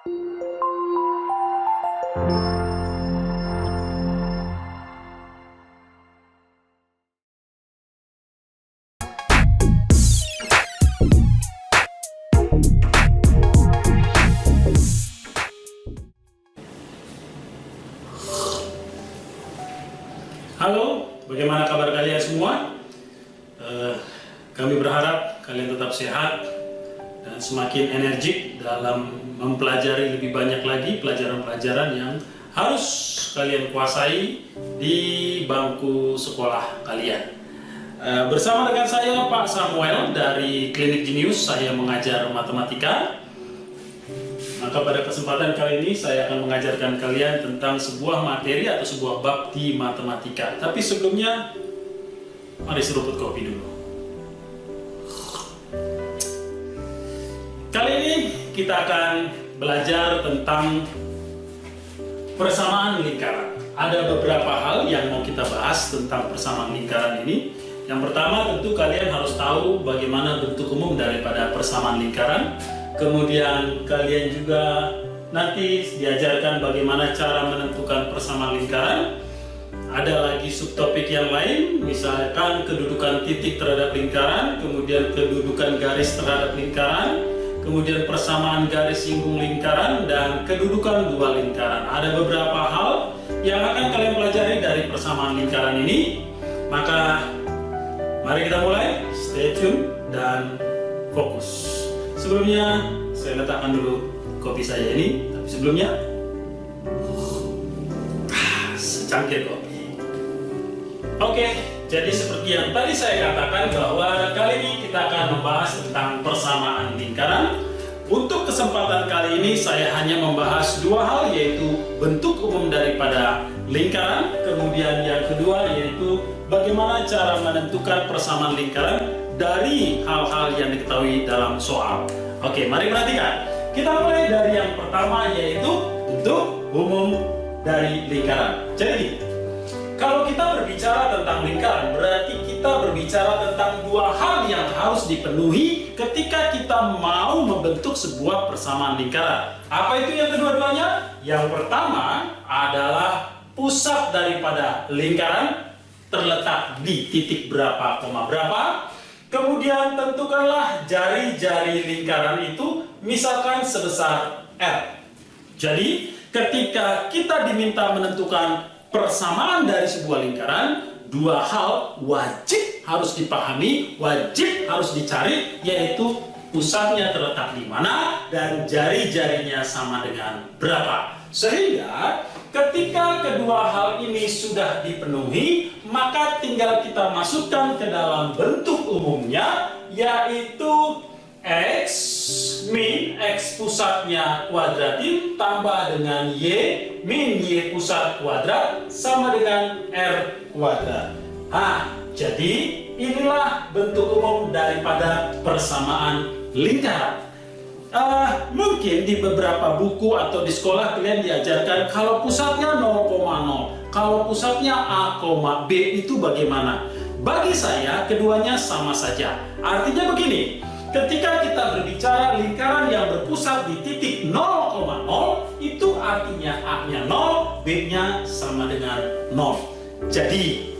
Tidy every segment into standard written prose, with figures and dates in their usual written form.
Halo, bagaimana kabar kalian semua? Kami berharap kalian tetap sehat dan semakin energik dalam mempelajari lebih banyak lagi pelajaran-pelajaran yang harus kalian kuasai di bangku sekolah kalian. Bersama dengan saya Pak Samuel dari Klinik Genius, saya mengajar matematika. Maka pada kesempatan kali ini saya akan mengajarkan kalian tentang sebuah materi atau sebuah bab di matematika. Tapi sebelumnya, mari seruput kopi dulu. Kali ini kita akan belajar tentang persamaan lingkaran. Ada beberapa hal yang mau kita bahas tentang persamaan lingkaran ini. Yang pertama tentu kalian harus tahu bagaimana bentuk umum daripada persamaan lingkaran. Kemudian kalian juga nanti diajarkan bagaimana cara menentukan persamaan lingkaran. Ada lagi subtopik yang lain, misalkan kedudukan titik terhadap lingkaran, kemudian kedudukan garis terhadap lingkaran, kemudian persamaan garis singgung lingkaran, dan kedudukan dua lingkaran. Ada beberapa hal yang akan kalian pelajari dari persamaan lingkaran ini. Maka mari kita mulai, stay tune dan fokus. Sebelumnya, saya letakkan dulu kopi saya ini. Tapi sebelumnya, secangkir kopi. Oke, jadi seperti yang tadi saya katakan bahwa kali ini kita akan membahas tentang persamaan lingkaran. Untuk kesempatan kali ini, saya hanya membahas dua hal, yaitu bentuk umum daripada lingkaran. Kemudian yang kedua, yaitu bagaimana cara menentukan persamaan lingkaran dari hal-hal yang diketahui dalam soal. Oke, mari perhatikan. Kita mulai dari yang pertama, yaitu bentuk umum dari lingkaran. Jadi, kalau kita berbicara tentang lingkaran, berarti kita berbicara tentang dua hal yang harus dipenuhi ketika kita mau membentuk sebuah persamaan lingkaran. Apa itu yang kedua-duanya? Yang pertama adalah pusat daripada lingkaran terletak di titik berapa, koma berapa. Kemudian tentukanlah jari-jari lingkaran itu misalkan sebesar R. Jadi ketika kita diminta menentukan persamaan dari sebuah lingkaran, dua hal wajib harus dipahami, wajib harus dicari, yaitu pusatnya terletak di mana dan jari-jarinya sama dengan berapa. Sehingga ketika kedua hal ini sudah dipenuhi, maka tinggal kita masukkan ke dalam bentuk umumnya, yaitu X min X pusatnya kuadratin tambah dengan Y min Y pusat kuadrat sama dengan R kuadrat. Jadi inilah bentuk umum daripada persamaan lingkaran. Mungkin di beberapa buku atau di sekolah kalian diajarkan kalau pusatnya 0,0, kalau pusatnya A, B itu bagaimana? Bagi saya keduanya sama saja. Artinya begini, ketika kita berbicara lingkaran yang berpusat di titik 0,0, itu artinya A-nya 0, B-nya sama dengan 0. Jadi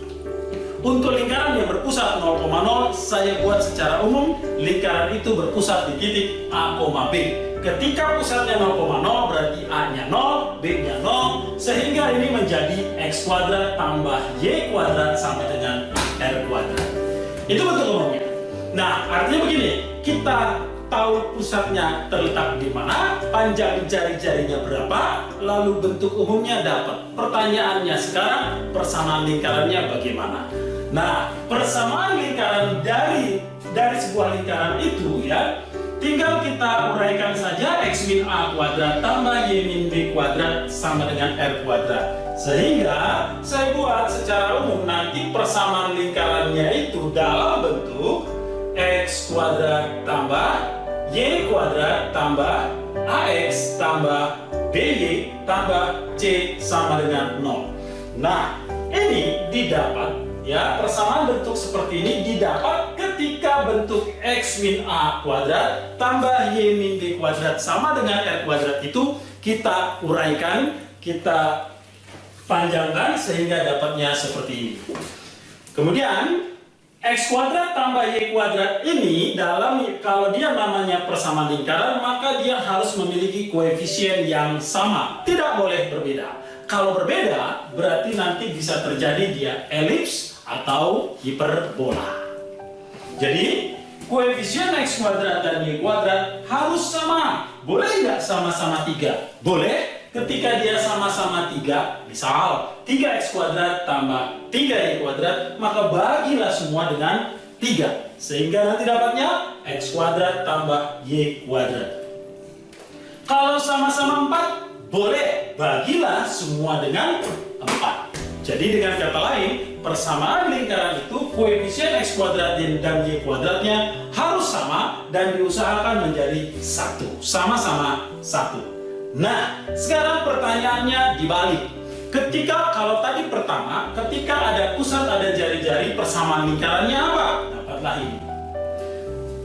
untuk lingkaran yang berpusat 0,0, saya buat secara umum, lingkaran itu berpusat di titik A, B. Ketika pusatnya 0,0, berarti A-nya 0, B-nya 0, sehingga ini menjadi X kuadrat tambah Y kuadrat sama dengan R kuadrat. Itu bentuk umumnya. Nah, artinya begini, kita tahu pusatnya terletak di mana, panjang jari-jarinya berapa, lalu bentuk umumnya dapat. Pertanyaannya sekarang, persamaan lingkarannya bagaimana? Nah, persamaan lingkaran dari sebuah lingkaran itu ya, tinggal kita uraikan saja X min A kuadrat tambah Y min B kuadrat sama dengan R kuadrat. Sehingga saya buat secara umum nanti persamaan lingkarannya itu dalam bentuk X kuadrat tambah Y kuadrat tambah AX tambah BY tambah C sama dengan 0. Nah, ini didapat, ya, persamaan bentuk seperti ini didapat ketika ketika bentuk X min A kuadrat tambah Y min B kuadrat sama dengan R kuadrat itu kita uraikan, kita panjangkan sehingga dapatnya seperti ini. Kemudian X kuadrat tambah Y kuadrat ini kalau dia namanya persamaan lingkaran, maka dia harus memiliki koefisien yang sama, tidak boleh berbeda. Kalau berbeda, berarti nanti bisa terjadi dia elips atau hiperbola. Jadi, koefisien X kuadrat dan Y kuadrat harus sama. Boleh nggak sama-sama 3? Boleh ketika dia sama-sama 3. Misal, 3X kuadrat tambah 3Y kuadrat, maka bagilah semua dengan 3. Sehingga nanti dapatnya X kuadrat tambah Y kuadrat. Kalau sama-sama 4, boleh, bagilah semua dengan 4. Jadi dengan kata lain, persamaan lingkaran itu koefisien X kuadrat dan Y kuadratnya harus sama dan diusahakan menjadi 1. Sama-sama 1. Nah, sekarang pertanyaannya dibalik. Kalau tadi pertama, ketika ada pusat, ada jari-jari, persamaan lingkarannya apa? Dapatlah ini.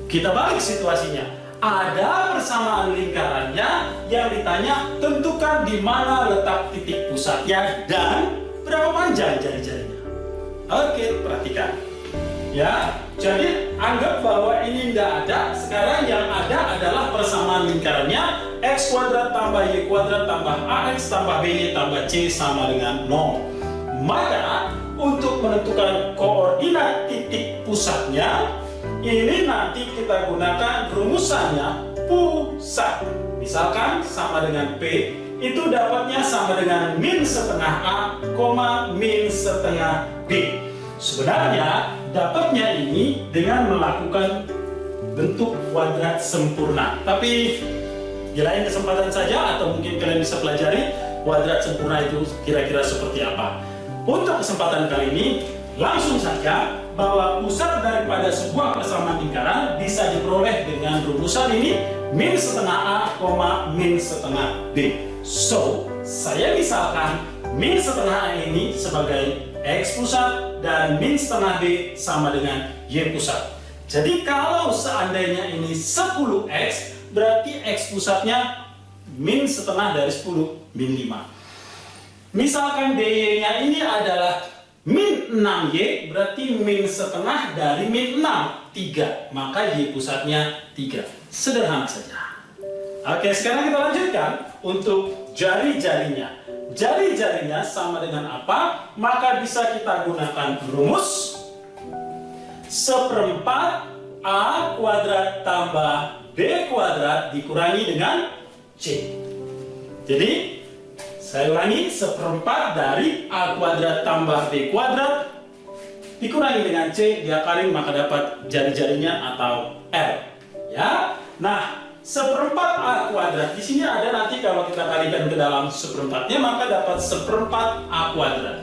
Kita balik situasinya. Ada persamaan lingkarannya yang ditanya tentukan di mana letak titik pusatnya dan berapa panjang jari-jarinya. Oke, perhatikan. Ya, jadi anggap bahwa ini tidak ada. Sekarang yang ada adalah persamaan lingkarannya X kuadrat tambah Y kuadrat tambah AX tambah BY tambah C sama dengan 0. Maka untuk menentukan koordinat titik pusatnya, ini nanti kita gunakan rumusannya pusat. Misalkan sama dengan P, itu dapatnya sama dengan min setengah A, min setengah B. Sebenarnya dapatnya ini dengan melakukan bentuk kuadrat sempurna. Tapi di lain kesempatan saja, atau mungkin kalian bisa pelajari kuadrat sempurna itu kira-kira seperti apa. Untuk kesempatan kali ini, langsung saja bahwa pusat daripada sebuah persamaan lingkaran bisa diperoleh dengan rumusan ini, min setengah A, min setengah B. So, saya misalkan min setengah A ini sebagai X pusat dan min setengah B sama dengan Y pusat. Jadi kalau seandainya ini 10X, berarti X pusatnya min setengah dari 10, min 5. Misalkan BY-nya ini adalah min 6Y, berarti min setengah dari min 6, 3. Maka Y pusatnya 3. Sederhana saja. Oke, sekarang kita lanjutkan untuk jari-jarinya. Jari-jarinya sama dengan apa? Maka bisa kita gunakan rumus 1/4 A kuadrat tambah B kuadrat dikurangi dengan C. Jadi saya ulangi, 1/4 dari A kuadrat tambah B kuadrat dikurangi dengan C diakalin, maka dapat jari-jarinya atau R. Ya. Nah, 1/4 A kuadrat di sini ada, nanti kalau kita kalikan ke dalam 1/4-nya maka dapat 1/4 A kuadrat.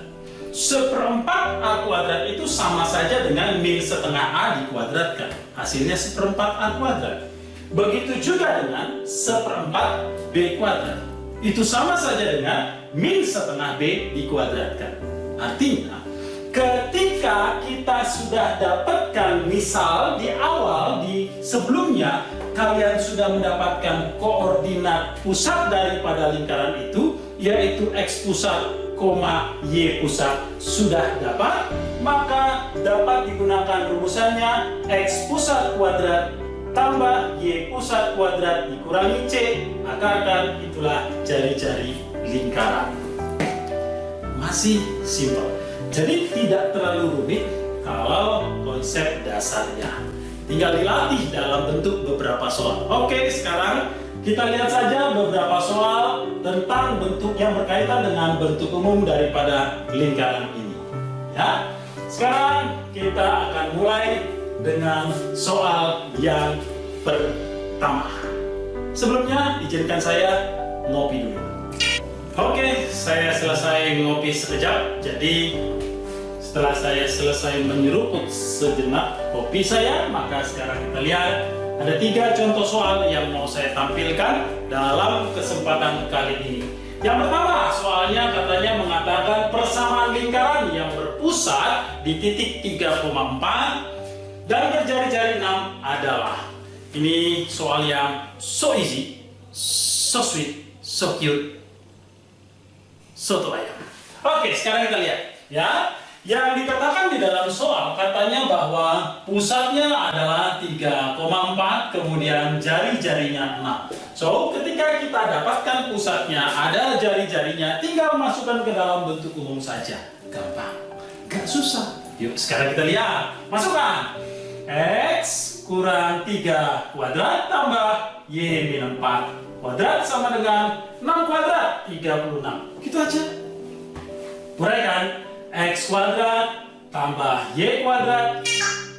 1/4 A kuadrat itu sama saja dengan min setengah A dikuadratkan. Hasilnya 1/4 A kuadrat. Begitu juga dengan 1/4 B kuadrat. Itu sama saja dengan min setengah B dikuadratkan. Artinya, ketika kita sudah dapatkan, misal di awal, sebelumnya, kalian sudah mendapatkan koordinat pusat daripada lingkaran itu, yaitu X pusat, Y pusat sudah dapat, maka dapat digunakan rumusannya X pusat kuadrat tambah Y pusat kuadrat dikurangi C, akarkan itulah jari-jari lingkaran. Masih simpel. Jadi tidak terlalu rumit kalau konsep dasarnya. Tinggal dilatih dalam bentuk beberapa soal. Oke, sekarang kita lihat saja beberapa soal tentang bentuk yang berkaitan dengan bentuk umum daripada lingkaran ini. Ya. Sekarang kita akan mulai dengan soal yang pertama. Sebelumnya izinkan saya ngopi dulu. Oke, saya selesai ngopi sekejap. Jadi setelah saya selesai menyeruput sejenak kopi saya, maka sekarang kita lihat ada 3 contoh soal yang mau saya tampilkan dalam kesempatan kali ini. Yang pertama, soalnya katanya mengatakan persamaan lingkaran yang berpusat di titik 3,4 dan berjari-jari 6 adalah. Ini soal yang so easy, so sweet, so cute, soto ayam. Oke, sekarang kita lihat ya. Yang dikatakan di dalam soal katanya bahwa pusatnya adalah 3,4, kemudian jari-jarinya 6. So, ketika kita dapatkan pusatnya ada jari-jarinya, tinggal masukkan ke dalam bentuk umum saja. Gampang, gak susah. Yuk, sekarang kita lihat. Masukkan. X kurang 3 kuadrat tambah Y min 4 kuadrat sama dengan 6 kuadrat, 36. Gitu aja. Uraikan. X kuadrat tambah Y kuadrat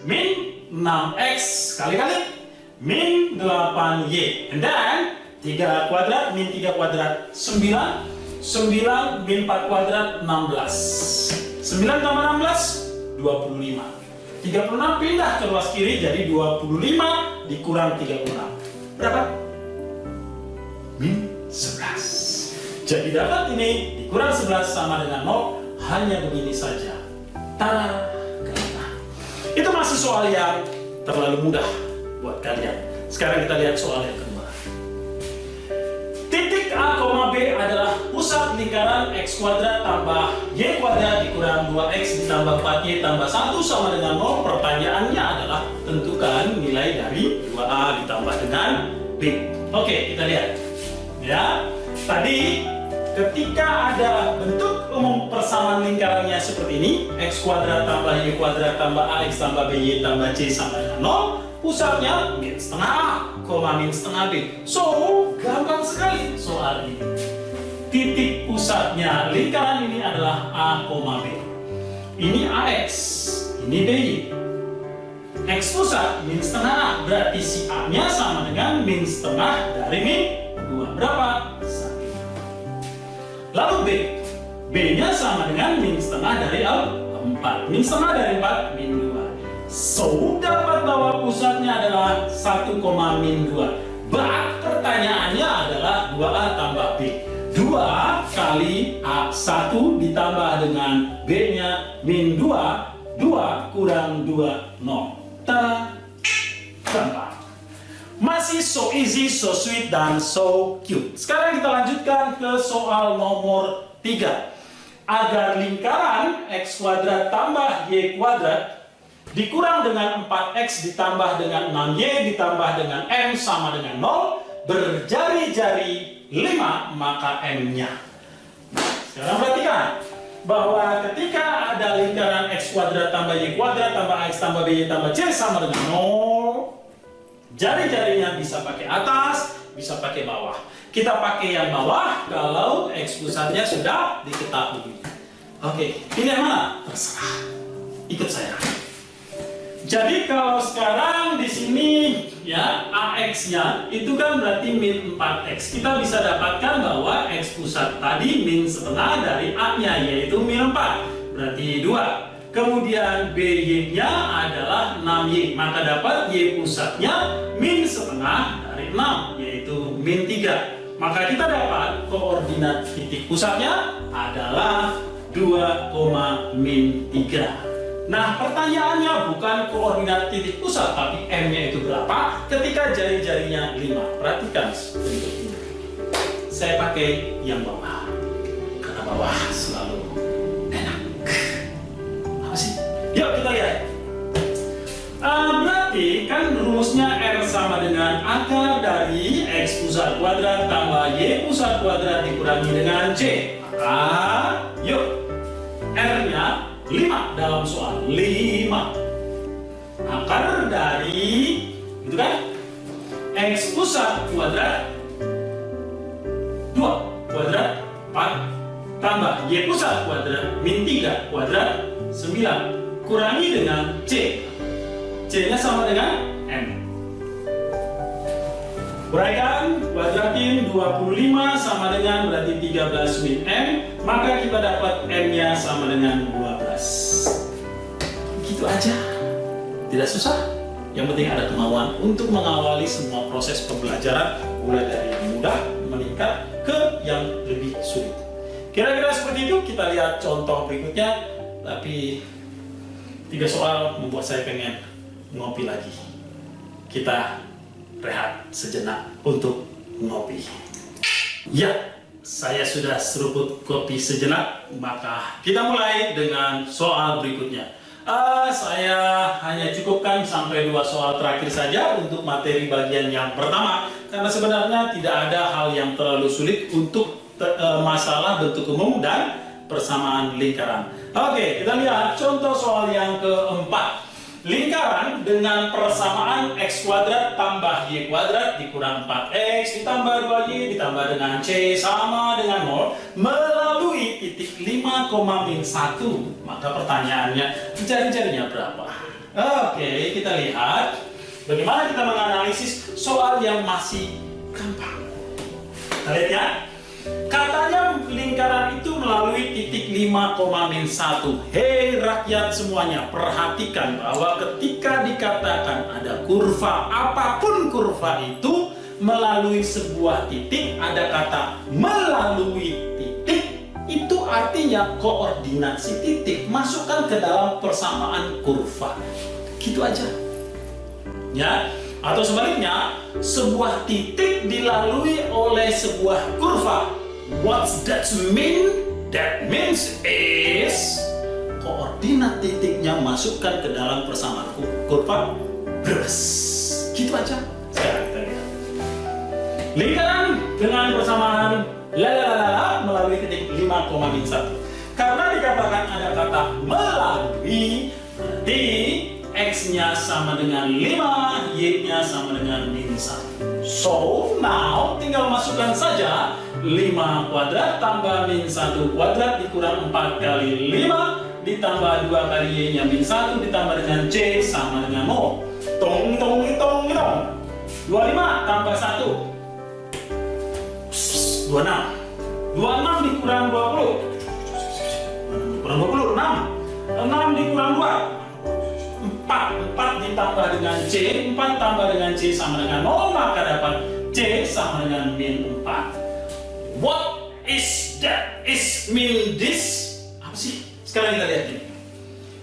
min 6X kali-kali min 8Y. And then 3 kuadrat min 3 kuadrat 9. 9 min 4 kuadrat 16. 9 tambah 16 25. 36 pindah ke ruas kiri jadi 25 dikurang 36. Berapa? Min 11. Jadi dapat ini dikurang 11 sama dengan 0. Hanya begini saja. Tada, gampang. Itu masih soal yang terlalu mudah buat kalian. Sekarang kita lihat soal yang kedua. Titik A, B adalah pusat lingkaran X kuadrat tambah Y kuadrat dikurang 2X ditambah 4Y tambah 1 sama dengan 0. Pertanyaannya adalah tentukan nilai dari 2A ditambah dengan B. Oke, kita lihat. Ya, tadi ketika ada bentuk umum persamaan lingkarannya seperti ini, X kuadrat tambah Y kuadrat tambah AX tambah BY tambah C sama dengan 0, pusatnya min setengah A, min setengah B. So, gampang sekali soal ini. Titik pusatnya lingkaran ini adalah A, B. Ini AX, ini BY. X pusat min setengah A, berarti si A-nya sama dengan min setengah dari min 2. Berapa? Lalu B, B-nya sama dengan min setengah dari 4. Min setengah dari 4, min 2. So, dapat bahwa pusatnya adalah 1, min 2. But, pertanyaannya adalah 2A tambah B. 2 kali A1 ditambah dengan B-nya min 2. 2 kurang 2, 0. Ta, gampang. Masih so easy, so sweet, dan so cute. Sekarang kita lanjutkan ke soal nomor 3. Agar lingkaran X kuadrat tambah Y kuadrat dikurang dengan 4X ditambah dengan 6Y ditambah dengan M sama dengan 0, berjari-jari 5, maka M-nya. Sekarang perhatikan bahwa ketika ada lingkaran X kuadrat tambah Y kuadrat tambah X tambah BY tambah C sama dengan 0, jari-jarinya bisa pakai atas, bisa pakai bawah. Kita pakai yang bawah kalau X pusatnya sudah diketahui. Oke, pilih yang mana? Terserah. Ikut saya. Jadi kalau sekarang di sini ya AX-nya itu kan berarti min 4X. Kita bisa dapatkan bahwa X pusat tadi min setengah dari A-nya yaitu min 4. Berarti 2. Kemudian BY-nya adalah 6Y, maka dapat Y pusatnya min setengah dari 6, yaitu min 3. Maka kita dapat koordinat titik pusatnya adalah 2, min 3. Nah, pertanyaannya bukan koordinat titik pusat, tapi M-nya itu berapa ketika jari-jarinya 5. Perhatikan bentuk ini. Saya pakai yang bawah, karena bawah selalu enak. Yuk kita lihat. Berarti kan rumusnya R sama dengan akar dari X pusat kuadrat tambah Y pusat kuadrat dikurangi dengan C. Maka yuk R-nya 5 dalam soal. 5 akar dari itu kan X pusat kuadrat 2 kuadrat 4 tambah Y pusat kuadrat min 3 kuadrat 9 kurangi dengan C. C-nya sama dengan M. Uraikan, kuadratin 25 sama dengan berarti 13 min M. Maka kita dapat M-nya sama dengan 12. Gitu aja. Tidak susah. Yang penting ada kemauan untuk mengawali semua proses pembelajaran. Mulai dari yang mudah, meningkat ke yang lebih sulit. Kira-kira seperti itu. Kita lihat contoh berikutnya. Tapi 3 soal membuat saya pengen ngopi lagi. Kita rehat sejenak untuk ngopi. Ya, saya sudah seruput kopi sejenak, maka kita mulai dengan soal berikutnya. Saya hanya cukupkan sampai 2 soal terakhir saja untuk materi bagian yang pertama, karena sebenarnya tidak ada hal yang terlalu sulit untuk masalah bentuk umum dan persamaan lingkaran. Oke, kita lihat contoh soal yang keempat. Lingkaran dengan persamaan x kuadrat tambah y kuadrat dikurang 4x ditambah 2y ditambah dengan c sama dengan 0 melalui titik 5, min 1. Maka pertanyaannya, jari-jarinya berapa? Oke, kita lihat bagaimana kita menganalisis soal yang masih gampang. Kita lihat ya. Katanya lingkaran itu melalui titik 5, min 1. Hei rakyat semuanya, perhatikan bahwa ketika dikatakan ada kurva, apapun kurva itu, melalui sebuah titik, ada kata melalui titik, itu artinya koordinat si titik masukkan ke dalam persamaan kurva. Gitu aja. Ya. Atau sebaliknya, sebuah titik dilalui oleh sebuah kurva. What's that mean? That means is koordinat titiknya masukkan ke dalam persamaan kurva. Bres. Gitu aja. Sekarang kita lihat. Lingkaran dengan persamaan lalalala melalui titik 5, min 1. Karena dikatakan ada kata melalui, berarti x-nya sama dengan 5, y-nya sama dengan min 1. So, now tinggal masukkan saja 5 kuadrat tambah min 1 kuadrat dikurang 4 kali 5 ditambah 2 kali y-nya min 1 ditambah dengan c sama dengan 0. Tong, tong, tong, tong. 25 tambah 1. 26. 26 dikurang 20. 6 dikurang 20, 6. 6 dikurang 2. 4 ditambah dengan C, 4 tambah dengan C sama dengan 0, maka dapat C sama dengan min 4. What is that? Is mean this? Apa sih? Sekarang kita lihat ini.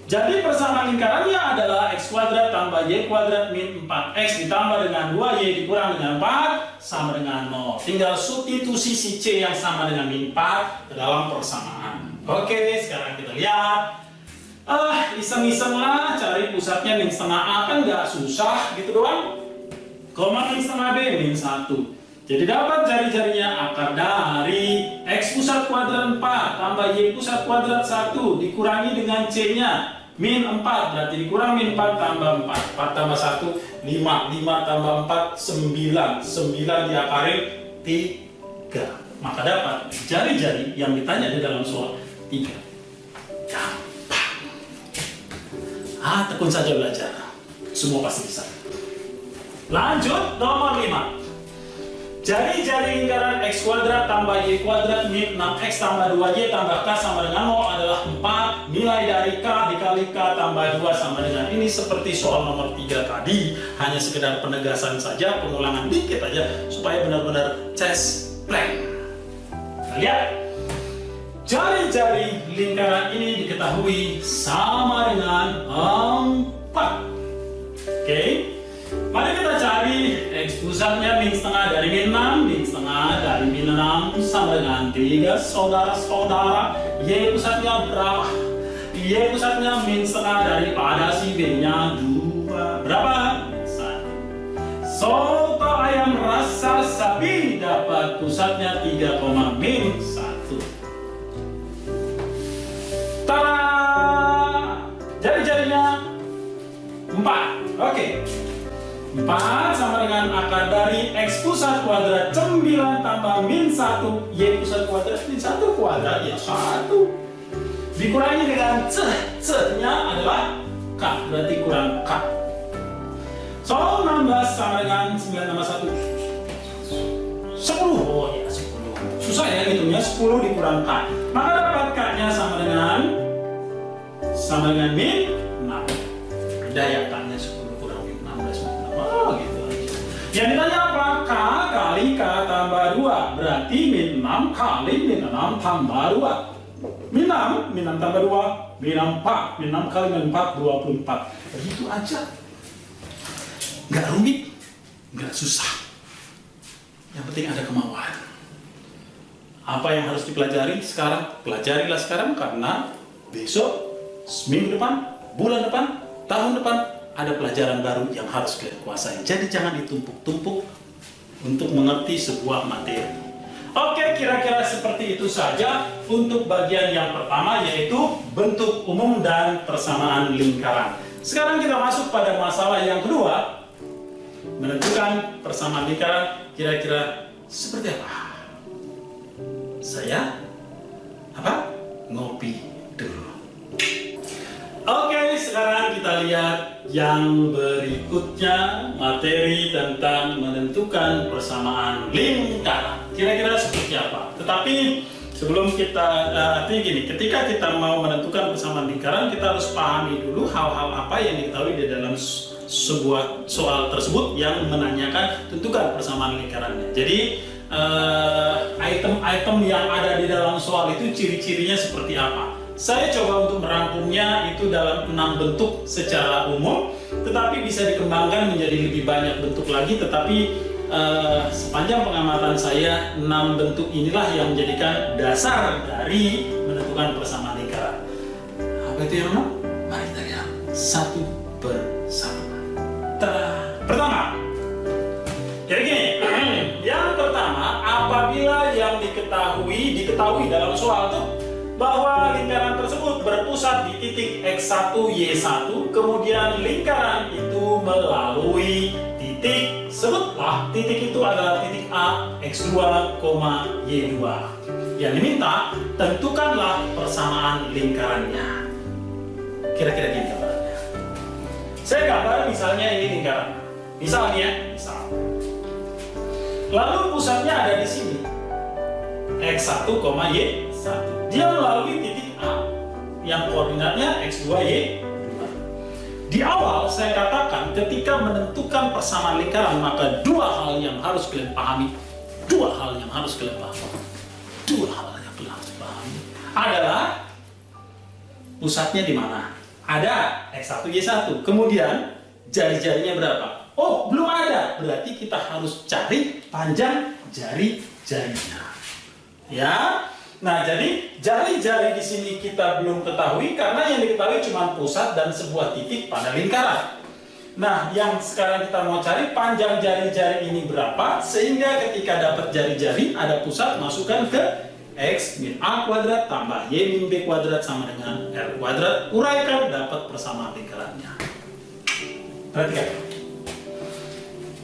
Jadi persamaan lingkarannya adalah x kuadrat tambah y kuadrat min 4x ditambah dengan 2y dikurang dengan 4 sama dengan 0. Tinggal substitusi si C yang sama dengan min 4 ke dalam persamaan. Oke, sekarang kita lihat. Iseng-iseng lah cari pusatnya min setengah A, kan nggak susah gitu doang. Koma min setengah B min 1. Jadi dapat jari-jarinya akar dari x pusat kuadrat 4 tambah y pusat kuadrat 1 dikurangi dengan c-nya min 4, berarti dikurang min 4 tambah 4. 4 tambah 1 5, 5 tambah 4 9, 9 diakarin 3. Maka dapat jari-jari yang ditanya di dalam soal 3. Tekun saja belajar, semua pasti bisa. Lanjut nomor 5. Jari-jari lingkaran x kuadrat tambah y kuadrat min 6x tambah 2y tambah k sama dengan 0 adalah 4. Nilai dari k dikali k tambah 2 sama dengan ini. Seperti soal nomor 3 tadi, hanya sekedar penegasan saja, pengulangan dikit aja supaya benar-benar chest blank. Kita lihat. Jari-jari lingkaran ini diketahui sama dengan 4. Oke, mari kita cari x pusatnya min setengah dari min 6, min setengah dari min 6 sama dengan 3, saudara-saudara. Y pusatnya berapa? Y pusatnya min setengah daripada si B-nya 2. Berapa? 1. Soto ayam rasa sapi dapat pusatnya 3, min 1. Tada! Jari-jarinya 4. Oke. 4 sama dengan akar dari x pusat kuadrat 9 tambah min 1 y pusat kuadrat min 1 kuadrat ya 1. Dikurangi dengan c-nya adalah k, berarti kurang k. So, 16 sama dengan 9 tambah 1 10. Oh ya 10. Susah ya hitungnya, 10 dikurang k. Maka dapat k-nya sama dengan min 6. Beda ya, k-nya 10 kurang min 16 min 6. Oh gitu aja. Yang ditanya apa? K kali k tambah 2. Berarti min 6 kali min 6 tambah 2. Min 6 tambah 2. Min 4. Min 6 kali min 4 24. Begitu aja. Nggak rumit, nggak susah. Yang penting ada kemauan. Apa yang harus dipelajari sekarang? Pelajarilah sekarang, karena besok, seminggu depan, bulan depan, tahun depan ada pelajaran baru yang harus kalian kuasai. Jadi jangan ditumpuk-tumpuk untuk mengerti sebuah materi. Oke, kira-kira seperti itu saja untuk bagian yang pertama, yaitu bentuk umum dan persamaan lingkaran. Sekarang kita masuk pada masalah yang kedua, menentukan persamaan lingkaran. Kira-kira seperti apa? Saya ngopi dulu. Oke, sekarang kita lihat yang berikutnya, materi tentang menentukan persamaan lingkaran. Kira-kira seperti apa? Tetapi sebelum kita artinya gini, ketika kita mau menentukan persamaan lingkaran, kita harus pahami dulu hal-hal apa yang diketahui di dalam sebuah soal tersebut yang menanyakan tentukan persamaan lingkarannya. Jadi item-item yang ada di dalam soal itu ciri-cirinya seperti apa? Saya coba untuk merangkumnya itu dalam 6 bentuk secara umum, tetapi bisa dikembangkan menjadi lebih banyak bentuk lagi. Tetapi sepanjang pengamatan saya, 6 bentuk inilah yang menjadikan dasar dari menentukan persamaan lingkaran. Apa itu yang 6? Mari kita lihat satu persatu. Pertama, jadi gini, yang pertama, apabila yang diketahui dalam soal itu bahwa lingkaran tersebut berpusat di titik X1, Y1, kemudian lingkaran itu melalui titik, sebutlah titik itu adalah titik A, X2, Y2. Yang diminta, tentukanlah persamaan lingkarannya. Kira-kira gini gambarannya. Saya gambar misalnya ini lingkaran. Misal. Lalu pusatnya ada di sini. X1, Y1. Dia melalui titik A yang koordinatnya X2, Y2. Di awal saya katakan ketika menentukan persamaan lingkaran, maka dua hal yang harus kalian pahami adalah pusatnya di mana? Ada X1, Y1. Kemudian jari-jarinya berapa? Oh, belum ada. Berarti kita harus cari panjang jari-jarinya. Ya. Nah, jadi jari-jari di sini kita belum ketahui karena yang diketahui cuma pusat dan sebuah titik pada lingkaran. Nah, yang sekarang kita mau cari panjang jari-jari ini berapa, sehingga ketika dapat jari-jari ada pusat, masukkan ke X min A kuadrat tambah Y min B kuadrat sama dengan R kuadrat, uraikan, dapat persamaan lingkarannya. Perhatikan.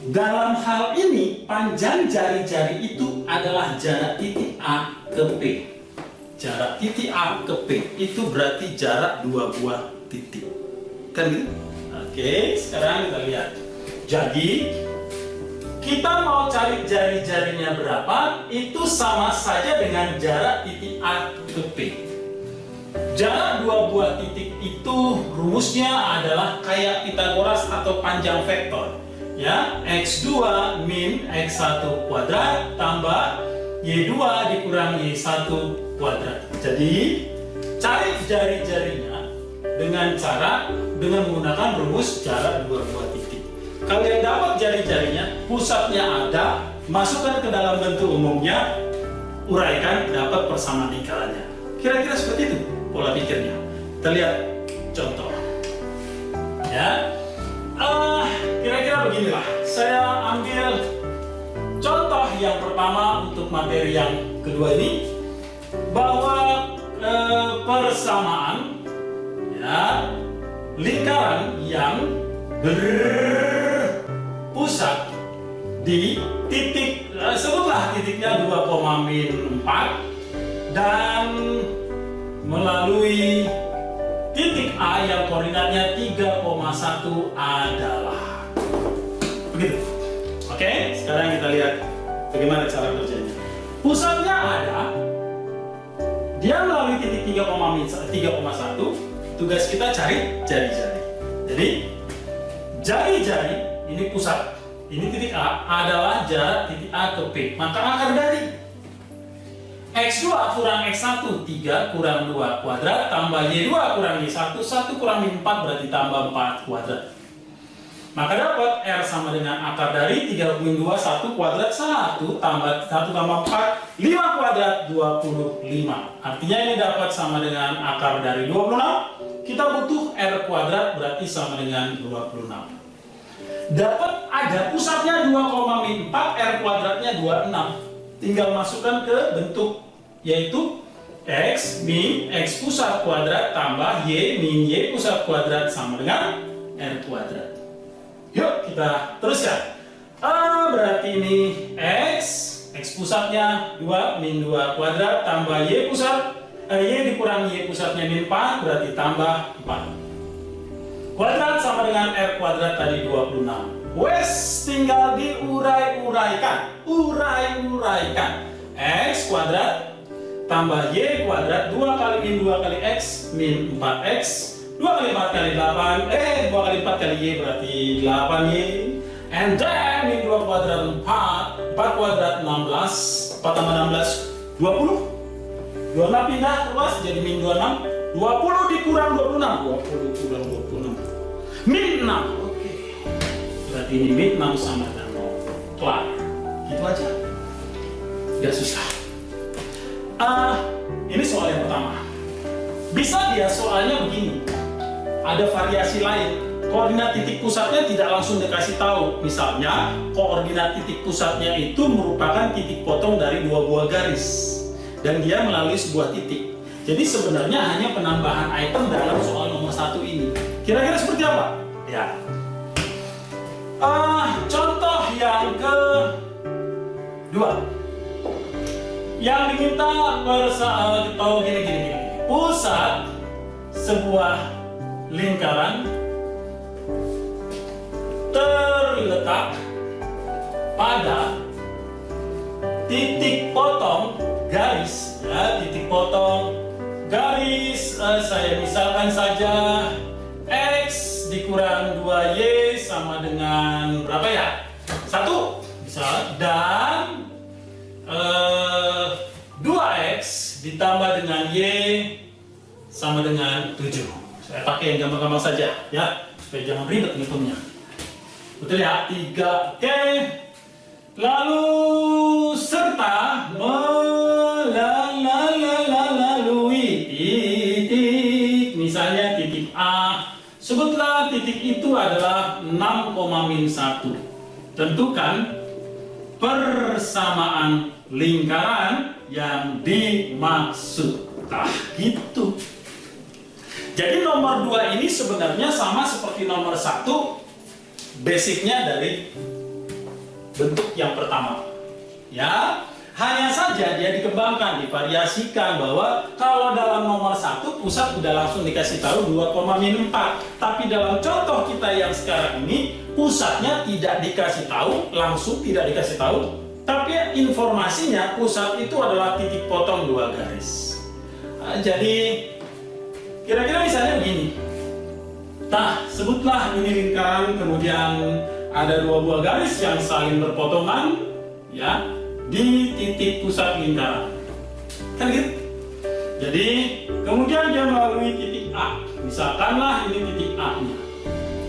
Dalam hal ini, panjang jari-jari itu adalah jarak titik A ke P. Jarak titik A ke P itu berarti jarak dua buah titik. Kan gitu? Oke, sekarang kita lihat. Jadi, kita mau cari jari-jarinya berapa, itu sama saja dengan jarak titik A ke P. Jarak dua buah titik itu rumusnya adalah kayak Pitagoras atau panjang vektor. Ya, X2 min X1 kuadrat tambah Y2 dikurang Y1 kuadrat. Jadi, cari jari-jarinya dengan menggunakan rumus jarak dua buah titik. Kalian dapat jari-jarinya, pusatnya ada, masukkan ke dalam bentuk umumnya, uraikan, dapat persamaan lingkarannya. Kira-kira seperti itu pola pikirnya. Kita lihat contoh. Ya, kira-kira beginilah. Saya ambil contoh yang pertama untuk materi yang kedua ini, bahwa persamaan ya lingkaran yang berpusat di titik, sebutlah titiknya 2,4 dan melalui titik A yang koordinatnya 3,1 adalah begitu. Oke, sekarang kita lihat bagaimana cara kerjanya. Pusatnya ada, dia melalui titik 3,1. Tugas kita cari jari-jari. Jadi jari-jari ini pusat, ini titik A adalah jarak titik A ke P. Maka akar dari X2 kurang X1 3 kurang 2 kuadrat tambah Y2 kurang Y1 1 kurang 4 berarti tambah 4 kuadrat. Maka dapat R sama dengan akar dari 3 min 2, 1 kuadrat 1 tambah 1 tambah 4, 5 kuadrat 25. Artinya ini dapat sama dengan akar dari 26. Kita butuh R kuadrat berarti sama dengan 26. Dapat ada pusatnya 2, min 4, R kuadratnya 26. Tinggal masukkan ke bentuk, yaitu X min X pusat kuadrat tambah Y min Y pusat kuadrat sama dengan R kuadrat. Yuk kita teruskan. Berarti ini X pusatnya 2 min 2 kuadrat tambah Y pusat, Y dikurangi Y pusatnya min 4 berarti tambah 4. Kuadrat sama dengan R kuadrat tadi 26. Wes tinggal diurai-uraikan. X kuadrat tambah Y kuadrat 2 kali min 2 kali X min 4X 2 kali 4 kali 8 2 kali 4 kali Y berarti 8Y, and then min 2 kuadrat 4 kuadrat 16, 4 tambah 16 20 pindah luas jadi min 26, 20 dikurang 26, 20 kurang 26 min 6. Berarti ini min 6 sama dengan 0. Kelar. Gitu aja. Gak susah. Ini soal yang pertama. Bisa dia soalnya begini. Ada variasi lain. Koordinat titik pusatnya tidak langsung dikasih tahu. Misalnya, koordinat titik pusatnya itu merupakan titik potong dari 2 buah garis. Dan dia melalui sebuah titik. Jadi sebenarnya hanya penambahan item dalam soal nomor 1 ini. Kira-kira seperti apa? Ya. Contoh yang kedua, yang diminta gini. Pusat sebuah lingkaran terletak pada titik potong garis, ya, titik potong garis. Saya misalkan saja X dikurang 2Y sama dengan berapa ya? 1 bisa, dan 2X ditambah dengan Y sama dengan 7. Saya pakai yang gampang-gampang saja ya, supaya jangan ribet ngitungnya. Betul ya? 3 Oke. Lalu serta melalui titik, misalnya titik A. Sebutlah titik itu adalah 6, min 1. Tentukan persamaan lingkaran yang dimaksud. Gitu. Jadi nomor 2 ini sebenarnya sama seperti nomor 1. Basicnya dari bentuk yang pertama. Ya. Hanya saja dia dikembangkan, divariasikan bahwa kalau dalam nomor 1 pusat udah langsung dikasih tahu 2, min 4. Tapi dalam contoh kita yang sekarang ini pusatnya tidak dikasih tahu, langsung tidak dikasih tahu. Tapi informasinya pusat itu adalah titik potong 2 garis. Jadi kira-kira misalnya begini. Nah, sebutlah ini lingkaran, kemudian ada 2 buah garis yang saling berpotongan, ya, di titik pusat lingkaran, kan gitu. Jadi kemudian dia melalui titik A, misalkanlah ini titik A nya,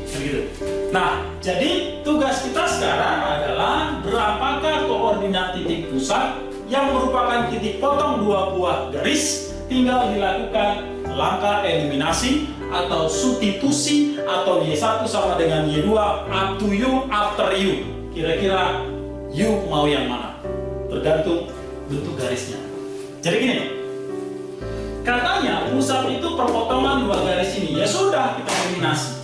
kan gitu. Nah, jadi tugas kita sekarang adalah berapakah koordinat titik pusat yang merupakan titik potong 2 buah garis. Tinggal dilakukan langkah eliminasi atau substitusi, atau Y1 sama dengan Y2, up to you, after you. Kira-kira you mau yang mana? Tergantung bentuk garisnya. Jadi gini, katanya pusat itu perpotongan 2 garis ini. Ya sudah, kita eliminasi.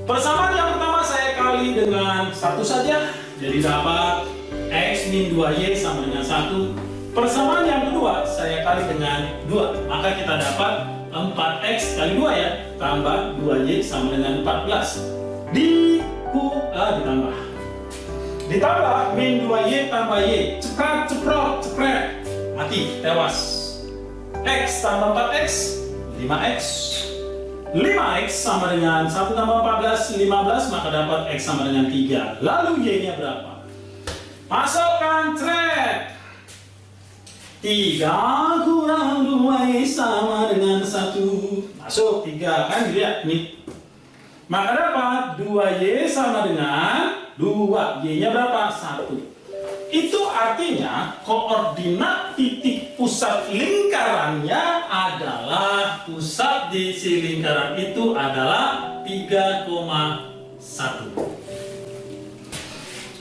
Persamaan yang pertama saya kali dengan 1 saja, jadi dapat X min 2Y sama dengan 1. Persamaan yang kedua saya kali dengan 2, maka kita dapat 4X kali 2 ya, tambah 2Y sama dengan 14. Ditambah min 2Y tambah Y, ceprot, mati, tewas. X tambah 4X, 5X. 5X sama dengan 1 tambah 14, 15, maka dapat X sama dengan 3. Lalu Y-nya berapa? Masukkan thread. 3 kurang 2Y sama dengan 1. Masuk 3, kan gitu ya? Nih. Maka dapat 2Y sama dengan 2. Y-nya berapa? 1. Itu artinya koordinat titik pusat lingkarannya adalah, pusat di si lingkaran itu adalah 3,1.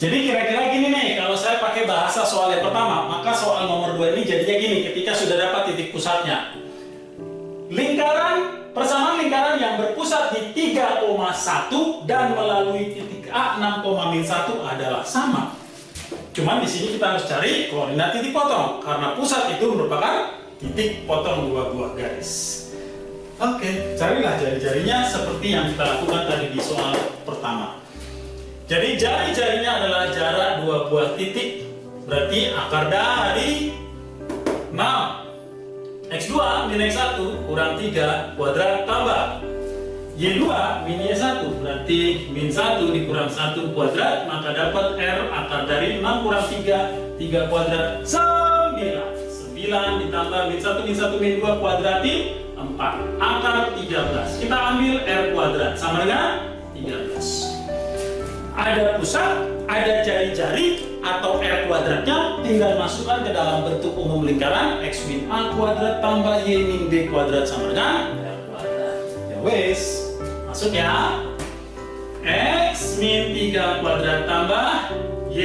Jadi kira-kira gini nih, kalau saya pakai bahasa soal yang pertama, maka soal nomor 2 ini jadinya gini, ketika sudah dapat titik pusatnya. Persamaan lingkaran yang berpusat di 3,1 dan melalui titik A 6,-1 adalah sama. Cuman di sini kita harus cari koordinat titik potong, karena pusat itu merupakan titik potong dua buah garis. Oke, carilah jari-jarinya seperti yang kita lakukan tadi di soal pertama. Jadi jari-jarinya adalah jarak dua buah titik. Berarti akar dari 6 X2 min X1 kurang 3 kuadrat tambah Y2 min Y1, berarti min 1 dikurang 1 kuadrat, maka dapat R akar dari 6 kurang 3, 3 kuadrat 9. 9 ditambah min 1 min 2 kuadrati 4, akar 13. Kita ambil R kuadrat sama dengan 13. Ada pusat, ada jari-jari atau R kuadratnya, tinggal masukkan ke dalam bentuk umum lingkaran. X min A kuadrat tambah Y min B kuadrat sama dengan R kuadrat. Ya wes, masuk ya. X min 3 kuadrat tambah Y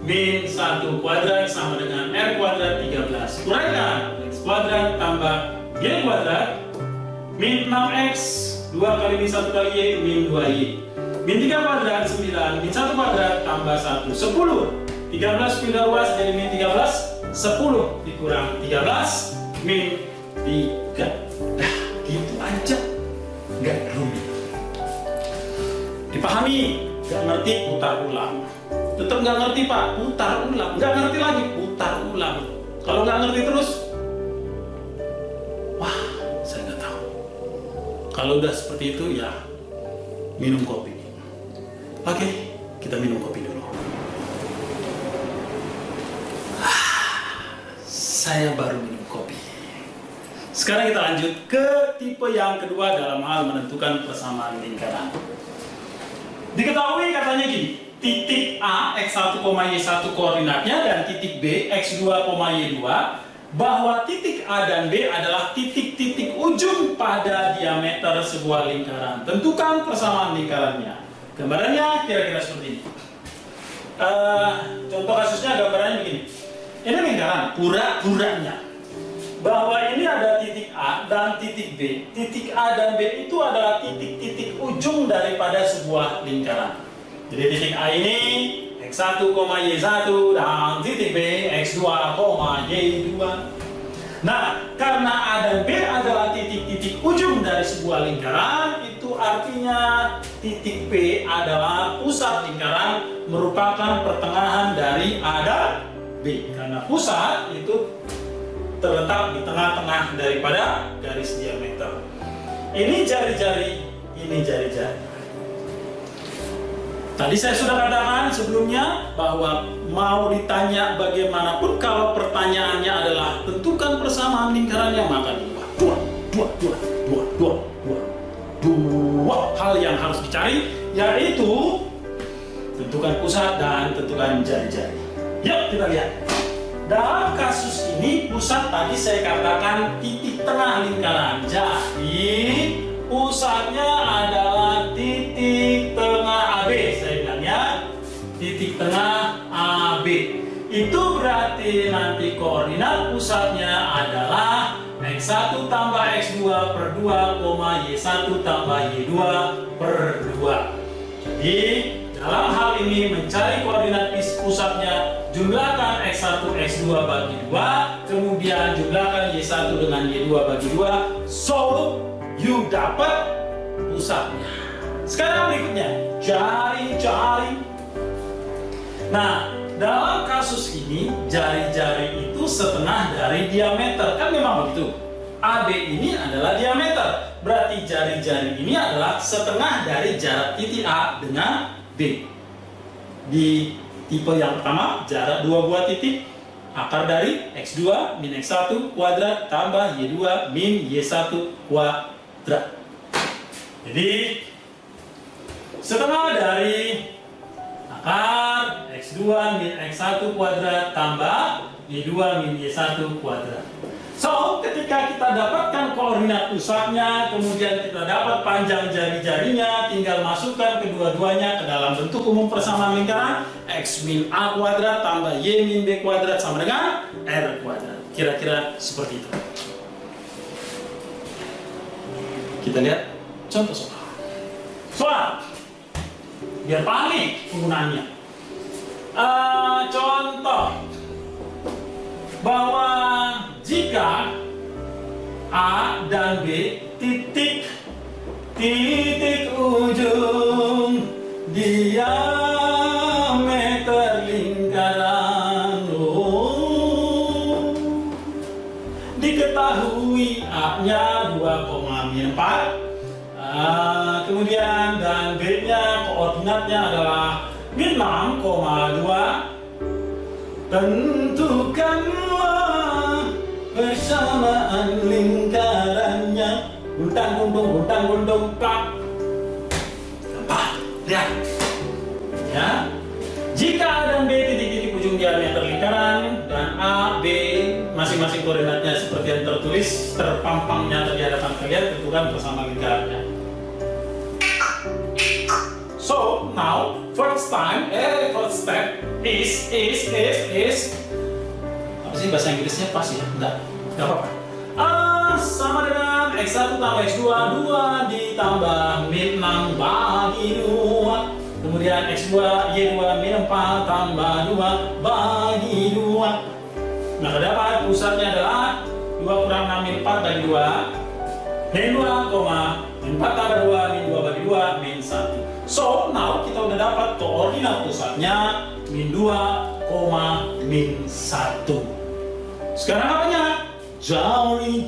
min 1 kuadrat sama dengan R kuadrat 13. Kurangkan X kuadrat tambah Y kuadrat min 6X 2 kali min 1 kali Y min 2Y. Min 3 kuadrat 9, min 1 kuadrat tambah 1, 10. 13 pindah luas jadi min 13, 10 dikurang 13, min 3. Dah, gitu aja. Nggak rumit. Dipahami? Nggak ngerti, putar ulang. Tetap nggak ngerti Pak, putar ulang. Nggak ngerti lagi, putar ulang. Kalau nggak ngerti terus, wah, saya nggak tahu. Kalau udah seperti itu ya, minum kopi. Oke, kita minum kopi dulu. Saya baru minum kopi. Sekarang kita lanjut ke tipe yang kedua dalam hal menentukan persamaan lingkaran. Diketahui katanya gini, titik A X1, Y1 koordinatnya dan titik B X2, Y2, bahwa titik A dan B adalah titik-titik ujung pada diameter sebuah lingkaran. Tentukan persamaan lingkarannya. Gambarannya kira-kira seperti ini. Contoh kasusnya gambarannya begini. Ini lingkaran, pura-puranya. Bahwa ini ada titik A dan titik B. Titik A dan B itu adalah titik-titik ujung daripada sebuah lingkaran. Jadi titik A ini X1, Y1 dan titik B X2, Y2. Nah, karena A dan B adalah titik-titik ujung dari sebuah lingkaran, itu artinya titik B adalah pusat lingkaran, merupakan pertengahan dari A dan B. Karena pusat itu terletak di tengah-tengah daripada garis diameter. Ini jari-jari, ini jari-jari. Tadi saya sudah katakan sebelumnya bahwa mau ditanya bagaimanapun, kalau pertanyaannya adalah tentukan persamaan lingkarannya, maka dua hal yang harus dicari, yaitu tentukan pusat dan tentukan jari-jari. Yuk kita lihat. Dalam kasus ini pusat tadi saya katakan titik tengah lingkaran. Jadi pusatnya adalah titik tengah AB. Saya bilangnya titik tengah AB. Itu berarti nanti koordinat pusatnya adalah X1 tambah X2 per 2, Y1 tambah Y2 per 2. Jadi dalam hal ini mencari koordinat pusatnya, jumlahkan X1 X2 bagi 2, kemudian jumlahkan Y1 dengan Y2 bagi 2, so you dapat pusatnya. Sekarang berikutnya, jari-jari. Nah, dalam kasus ini jari-jari itu setengah dari diameter, kan memang begitu. AB ini adalah diameter, berarti jari-jari ini adalah setengah dari jarak titik A dengan B. Di tipe yang pertama, jarak dua buah titik, akar dari X2 min X1 kuadrat tambah Y2 min Y1 kuadrat. Jadi setengah dari akar X2 min X1 kuadrat tambah Y2 min Y1 kuadrat. So, ketika kita dapatkan koordinat pusatnya, kemudian kita dapat panjang jari-jarinya, tinggal masukkan kedua-duanya ke dalam bentuk umum persamaan lingkaran. X min A kuadrat tambah Y min B kuadrat sama dengan R kuadrat. Kira-kira seperti itu. Kita lihat contoh soal. Soal, biar paham nih penggunaannya. Contoh bahwa jika A dan B titik ujung diameter lingkaran, diketahui A-nya 2,4, kemudian dan B-nya koordinatnya adalah min 6,2. Tentukanlah persamaan lingkarannya. Guntang-guntung, Pak. Gampang, lihat. Ya. Jika A dan B titik-titik ujung diameter lingkaran dan A, B masing-masing koordinatnya seperti yang tertulis terpampangnya di hadapan kalian, tentukan persamaan lingkarannya. So now first step is apa sih bahasa Inggrisnya pas ya? Enggak apa-apa. Sama dengan X1 tambah X2, 2 ditambah min 6 bagi 2. Kemudian X2, Y2 min 4 tambah 2 bagi 2. Maka dapat pusatnya adalah 2 kurang 6 min 4 bagi 2 min 2, min 4 tambah 2 min 2 bagi 2 min 1. So, now kita udah dapat koordinat pusatnya min 2, min 1. Sekarang apanya? Jari.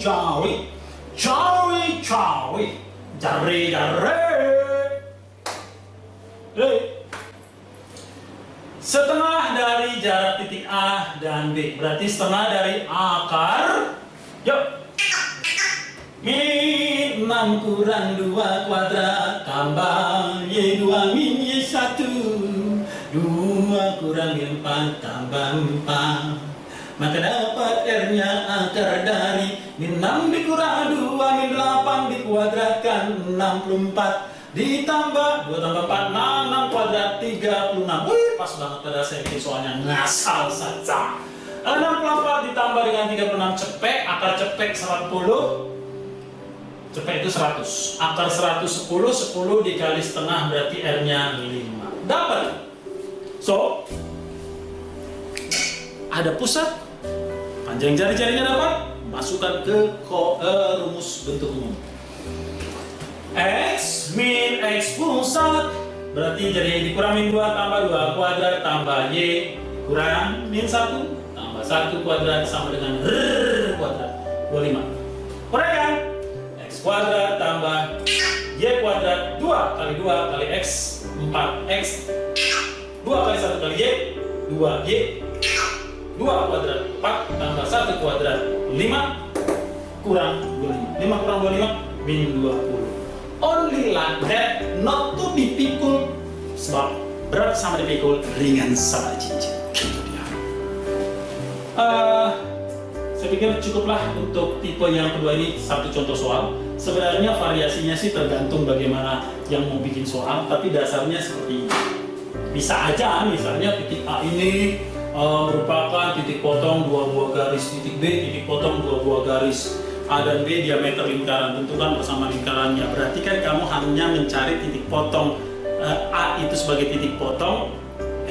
Setengah dari jarak titik A dan B, berarti setengah dari akar. Yuk. Min 6 kurang 2 kuadrat tambah Y2 min Y1, 2 kurang min 4 tambah 4. Maka dapat R-nya akar dari min 6 dikurang 2 min 8 dikuadratkan 64 ditambah 2 tambah 4, 6 kuadrat 36. Wih, pas banget pada saya bikin soalnya ngasal saja. 64 ditambah dengan 36 cepek, akar cepek 40. Cepek itu 100. Akar 110, 10 dikali setengah berarti R-nya 5. Dapat. So, ada pusat, panjang jari-jarinya dapat, masukkan ke rumus bentuk umum. X min X pusat berarti jadi dikurang min 2 tambah 2 kuadrat tambah Y kurang min 1 tambah 1 kuadrat sama dengan R kuadrat 25. Uraikan X kuadrat tambah Y kuadrat 2 kali 2 kali X 4X 2 kali 1 kali Y 2Y 2 kuadrat 4 tambah 1 kuadrat 5 kurang 25. 5 kurang 25 min 20. Only like that, not to dipikul. Sebab berat sama dipikul, ringan sama dicincin. Gitu dia. Saya pikir cukuplah untuk tipe yang kedua ini satu contoh soal. Sebenarnya variasinya sih tergantung bagaimana yang mau bikin soal, tapi dasarnya seperti ini. Bisa aja misalnya titik A ini merupakan titik potong 2 buah garis, titik B titik potong 2 buah garis. A dan B diameter lingkaran, tentukan bersama lingkarannya. Berarti kan kamu hanya mencari titik potong A itu sebagai titik potong,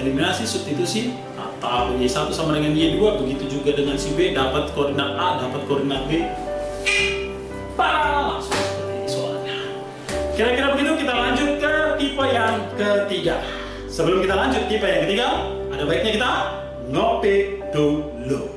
eliminasi, substitusi, atau Y1 sama dengan Y2, begitu juga dengan si B, dapat koordinat A, dapat koordinat B. Langsung seperti ini soalnya. Kira-kira begitu, kita lanjut ke tipe yang ketiga. Sebelum kita lanjut tipe yang ketiga, ada baiknya kita ngopi dulu.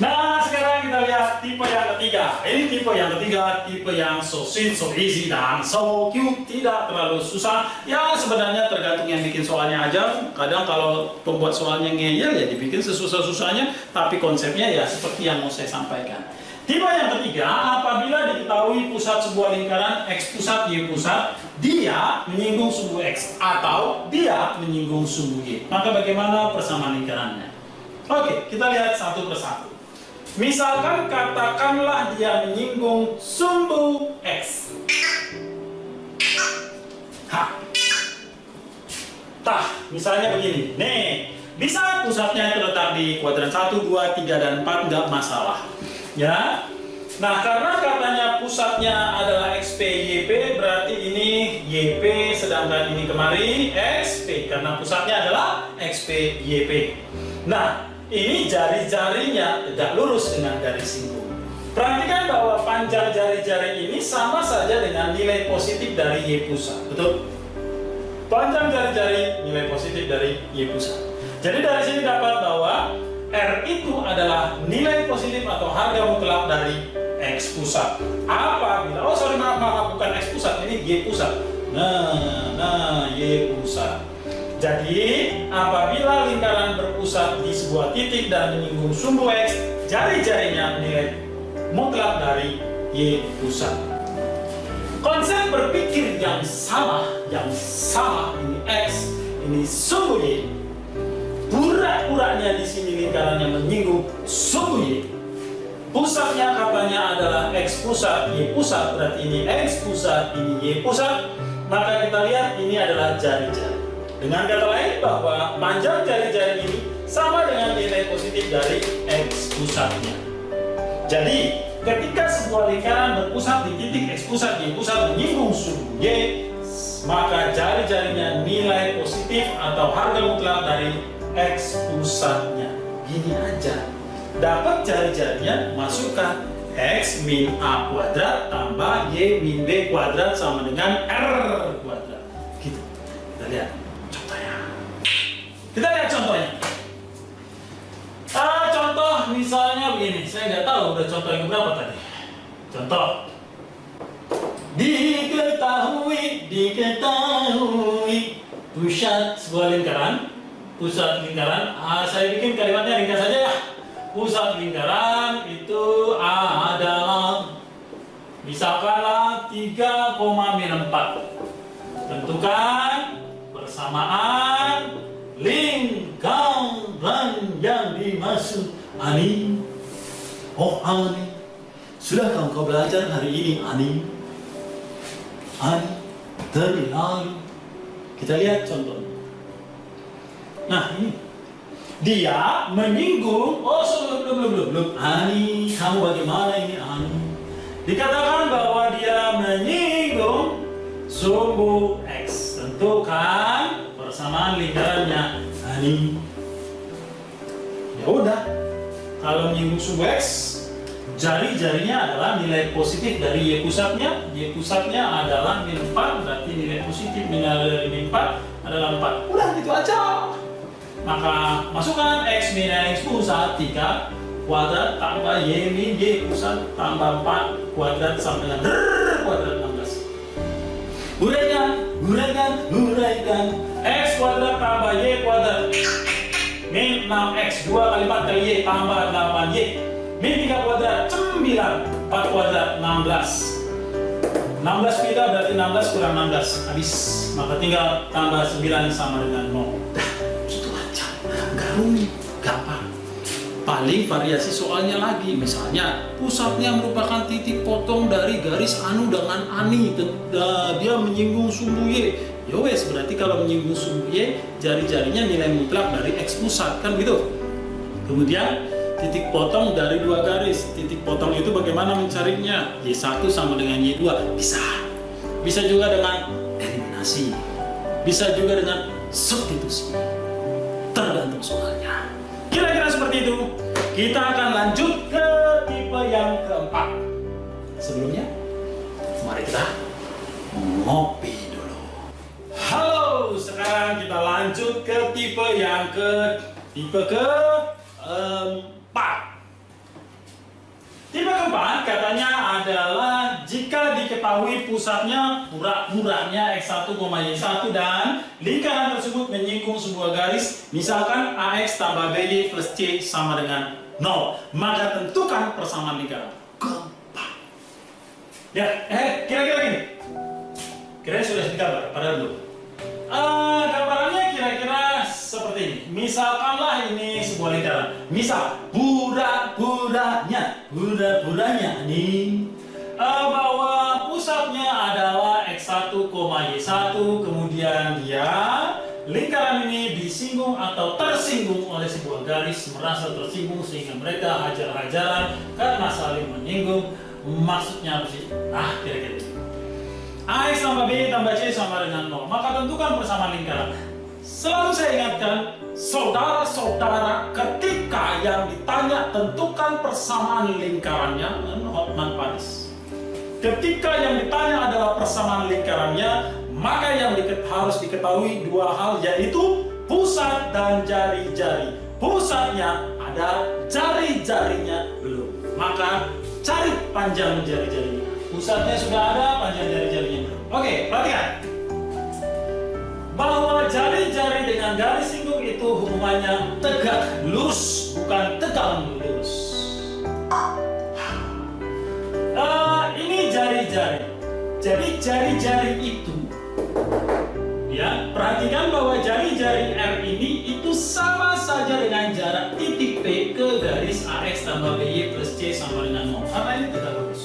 Nah, sekarang kita lihat tipe yang ketiga. Ini tipe yang ketiga, tipe yang so sweet, so easy, dan so cute, tidak terlalu susah. Ya, sebenarnya tergantung yang bikin soalnya aja. Kadang kalau pembuat soalnya ngeyel ya dibikin sesusah-susahnya, tapi konsepnya ya seperti yang mau saya sampaikan. Tipe yang ketiga, apabila diketahui pusat sebuah lingkaran X pusat, Y pusat, dia menyinggung sumbu X atau dia menyinggung sumbu Y. Maka bagaimana persamaan lingkarannya? Oke, kita lihat satu persatu. Misalkan katakanlah dia menyinggung sumbu X. Misalnya begini. Nih, bisa pusatnya terletak di kuadran 1, 2, 3, dan 4, nggak masalah. Ya. Nah, karena katanya pusatnya adalah XP, YP, berarti ini YP, sedangkan ini kemari XP, karena pusatnya adalah XP, YP. Nah, ini jari-jarinya tegak lurus dengan garis singgung. Perhatikan bahwa panjang jari-jari ini sama saja dengan nilai positif dari Y pusat. Betul? Panjang jari-jari nilai positif dari Y pusat. Jadi dari sini dapat bahwa R itu adalah nilai positif atau harga mutlak dari X pusat. Apabila, maaf, bukan X pusat, ini Y pusat. Nah, Y pusat. Jadi, apabila lingkaran berpusat di sebuah titik dan menyinggung sumbu X, jari-jarinya nilai mutlak dari Y pusat. Konsep berpikir yang sama, ini X, ini sumbu Y. Pura-puranya di sini lingkarannya menyinggung sumbu Y. Pusatnya katanya adalah X pusat, Y pusat, berarti ini X pusat, ini Y pusat. Maka kita lihat ini adalah jari-jari. Dengan kata lain bahwa panjang jari-jari ini sama dengan nilai positif dari X pusatnya. Jadi, ketika sebuah lingkaran berpusat di titik X pusat, Y pusat menyinggung sumbu Y, maka jari-jarinya nilai positif atau harga mutlak dari X pusatnya. Gini aja. Dapat jari-jarinya, masukkan X min A kuadrat tambah Y min B kuadrat sama dengan R kuadrat. Gitu. Kita lihat contohnya. Contoh misalnya begini. Saya nggak tahu udah contoh yang berapa tadi. Contoh. Diketahui pusat sebuah lingkaran. Saya bikin kalimatnya ringkas saja ya. Pusat lingkaran itu adalah misalkanlah 3,4. Tentukan persamaan lingkaran yang dimaksud Ani. Oh Ani, sudahkah engkau belajar hari ini Ani? Tadi lalu. Kita lihat contohnya. Nah ini dia menyinggung. Belum. Ani, kamu bagaimana ini Ani? Dikatakan bahwa dia menyinggung sumbu X. Tentukan persamaan lingkarannya Ani. Ya udah, kalau menyinggung sumbu X, jari-jarinya adalah nilai positif dari Y pusatnya. Y pusatnya adalah min 4, berarti nilai positif dari min 4 adalah 4. Udah gitu aja. Maka masukkan X min X pusat 3 kuadrat tambah Y min Y pusat tambah 4 kuadrat sama dengan kuadrat 16. Uraikan X kuadrat tambah Y kuadrat min 6X 2 kali 4 kali Y tambah 8Y min 3 kuadrat 9 4 kuadrat 16 kita berarti 16 kurang 16 habis, maka tinggal tambah 9 sama dengan 0. Gitu aja, gak rumit, gampang. Paling variasi soalnya lagi, misalnya pusatnya merupakan titik potong dari garis anu dengan ani, dia menyinggung sumbu Y. Ya wes, berarti kalau menyinggung sumbu Y, jari-jarinya nilai mutlak dari X pusat, kan gitu. Kemudian titik potong dari dua garis. Titik potong itu bagaimana mencarinya? Y1 sama dengan Y2. Bisa juga dengan eliminasi. Bisa juga dengan substitusi. Tergantung soalnya. Kira-kira seperti itu. Kita akan lanjut ke tipe yang keempat. Sebelumnya, mari kita ngopi dulu. Halo, sekarang kita lanjut ke tipe yang keempat. Tipe keempat katanya adalah jika diketahui pusatnya pura-puranya X1, Y1 dan lingkaran tersebut menyinggung sebuah garis, misalkan AX tambah BY plus C sama dengan 0, maka tentukan persamaan lingkaran. Ya, kira-kira gini. Kira-kira sudah digambar, padahal belum. Gambarannya kira-kira seperti ini. Misalkanlah ini sebuah lingkaran. Misal, pura-puranya nih. Bahwa pusatnya adalah X1, Y1, kemudian dia lingkaran ini disinggung atau tersinggung oleh sebuah garis, merasa tersinggung sehingga mereka hajar-hajaran karena saling menyinggung. Maksudnya apa sih? Kira-kira AX tambah B tambah C sama dengan 0. Maka tentukan persamaan lingkaran. Selalu saya ingatkan, saudara-saudara, ketika yang ditanya tentukan persamaan lingkarannya, Hotman Paris. Ketika yang ditanya adalah persamaan lingkarannya, maka yang harus diketahui dua hal, yaitu pusat dan jari-jari. Pusatnya ada, jari-jarinya belum. Maka cari panjang jari-jarinya. Pusatnya sudah ada, panjang jari-jarinya belum. Oke, perhatikan. Bahwa jari-jari dengan garis singgung itu hubungannya tegak lurus, bukan tegak lurus. Ini jari-jari. Jadi jari-jari itu, ya, perhatikan bahwa jari-jari R ini itu sama saja dengan jarak titik P ke garis AX tambah BY plus C sama dengan 0. Karena ini tegak lurus.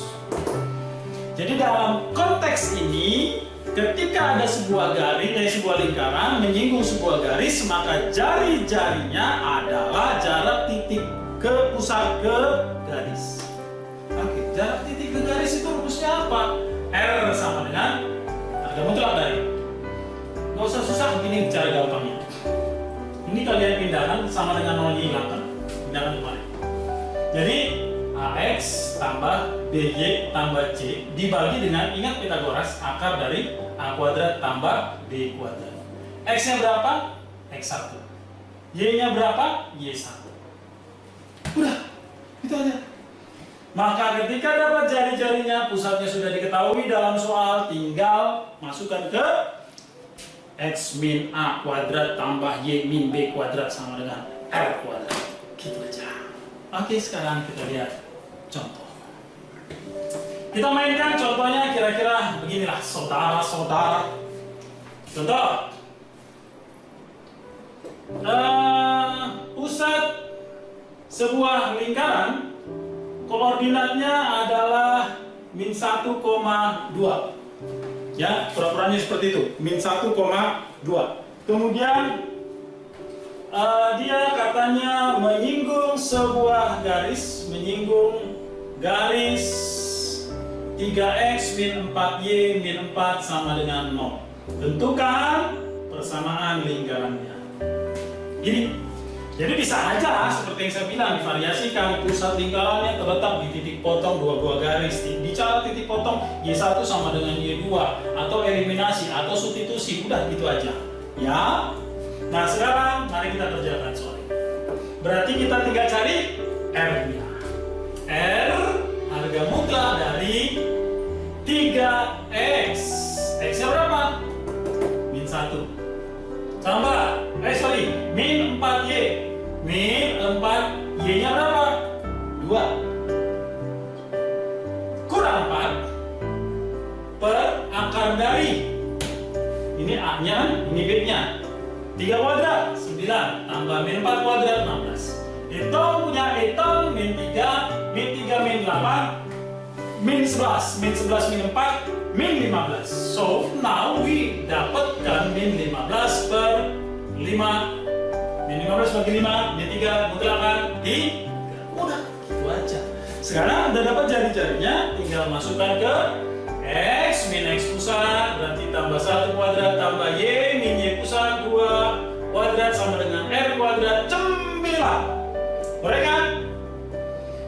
Jadi dalam konteks ini, ketika ada sebuah garis, sebuah lingkaran menyinggung sebuah garis, maka jari-jarinya adalah jarak titik ke pusat ke garis. Oke, jarak titik ke garis itu rumusnya apa? R sama dengan harga mutlak dari. Nggak usah susah, begini cara gampangnya. Ini kalian pindahkan sama dengan 0 dihilangkan. Pindahkan kemarin. Jadi AX tambah BY tambah C dibagi dengan, ingat Pitagoras, akar dari A kuadrat tambah B kuadrat. X-nya berapa? X1. Y-nya berapa? Y1. Udah, itu aja. Maka ketika dapat jari-jarinya, pusatnya sudah diketahui dalam soal, tinggal masukkan ke X min A kuadrat tambah Y min B kuadrat sama dengan R kuadrat. Gitu aja. Oke, sekarang kita lihat contoh. Kita mainkan contohnya kira-kira beginilah, saudara-saudara. Contoh. Pusat sebuah lingkaran, koordinatnya adalah min 1,2. Ya, pura-puranya seperti itu, min 1,2. Kemudian dia katanya menyinggung sebuah garis, menyinggung garis 3x min 4y min 4 sama dengan 0. Tentukan persamaan lingkarannya. Gini, jadi bisa aja seperti yang saya bilang, divariasikan. Pusat lingkarannya terletak di titik potong dua buah garis. Di cara titik potong Y1 sama dengan Y2, atau eliminasi atau substitusi, udah gitu aja. Ya. Nah sekarang mari kita kerjakan soal ini. Berarti kita tinggal cari R-nya. R harga mutlak dari 3x. X-nya berapa? Min 1. Tambah, min 4y. Min 4, y-nya berapa? 2. Kurang 4 per akar dari, ini A-nya, ini B-nya. 3 kuadrat, 9. Tambah min 4 kuadrat, 16. Hitung punya hitung, min 3, min 8, min 11, min 11 min 4, min 15. So, now we dapatkan min 15 per 5. Min 15 bagi 5, min 3 mutlakan 3. Udah, gitu aja. Sekarang udah dapat jari-jarinya, tinggal masukkan ke X min X pusat, berarti tambah 1 kuadrat tambah Y min Y pusat 2 kuadrat sama dengan R kuadrat, cembilan. Boleh kan?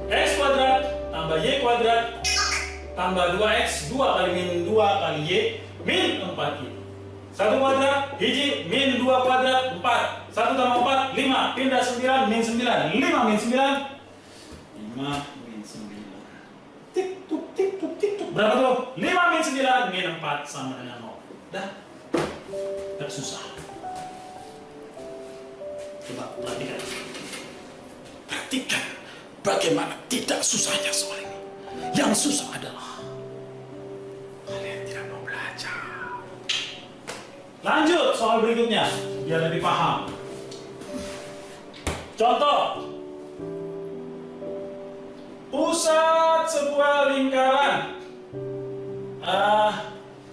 X kuadrat tambah Y kuadrat tambah 2X, 2 kali min 2 kali Y min 4Y. 1 kuadrat, hiji, min 2 kuadrat, 4. 1 tambah 4, 5. Pindah 9, min 9. 5 min 9. 5 min 9. Tik tuk, tik tuk, tik tuk. Berapa tuh? 5 min 9, min 4 sama dengan 0. Dah. Gak susah. Coba perhatikan. Perhatikan bagaimana tidak susahnya soal ini. Yang susah adalah Lanjut soal berikutnya, biar lebih paham. Contoh, pusat sebuah lingkaran,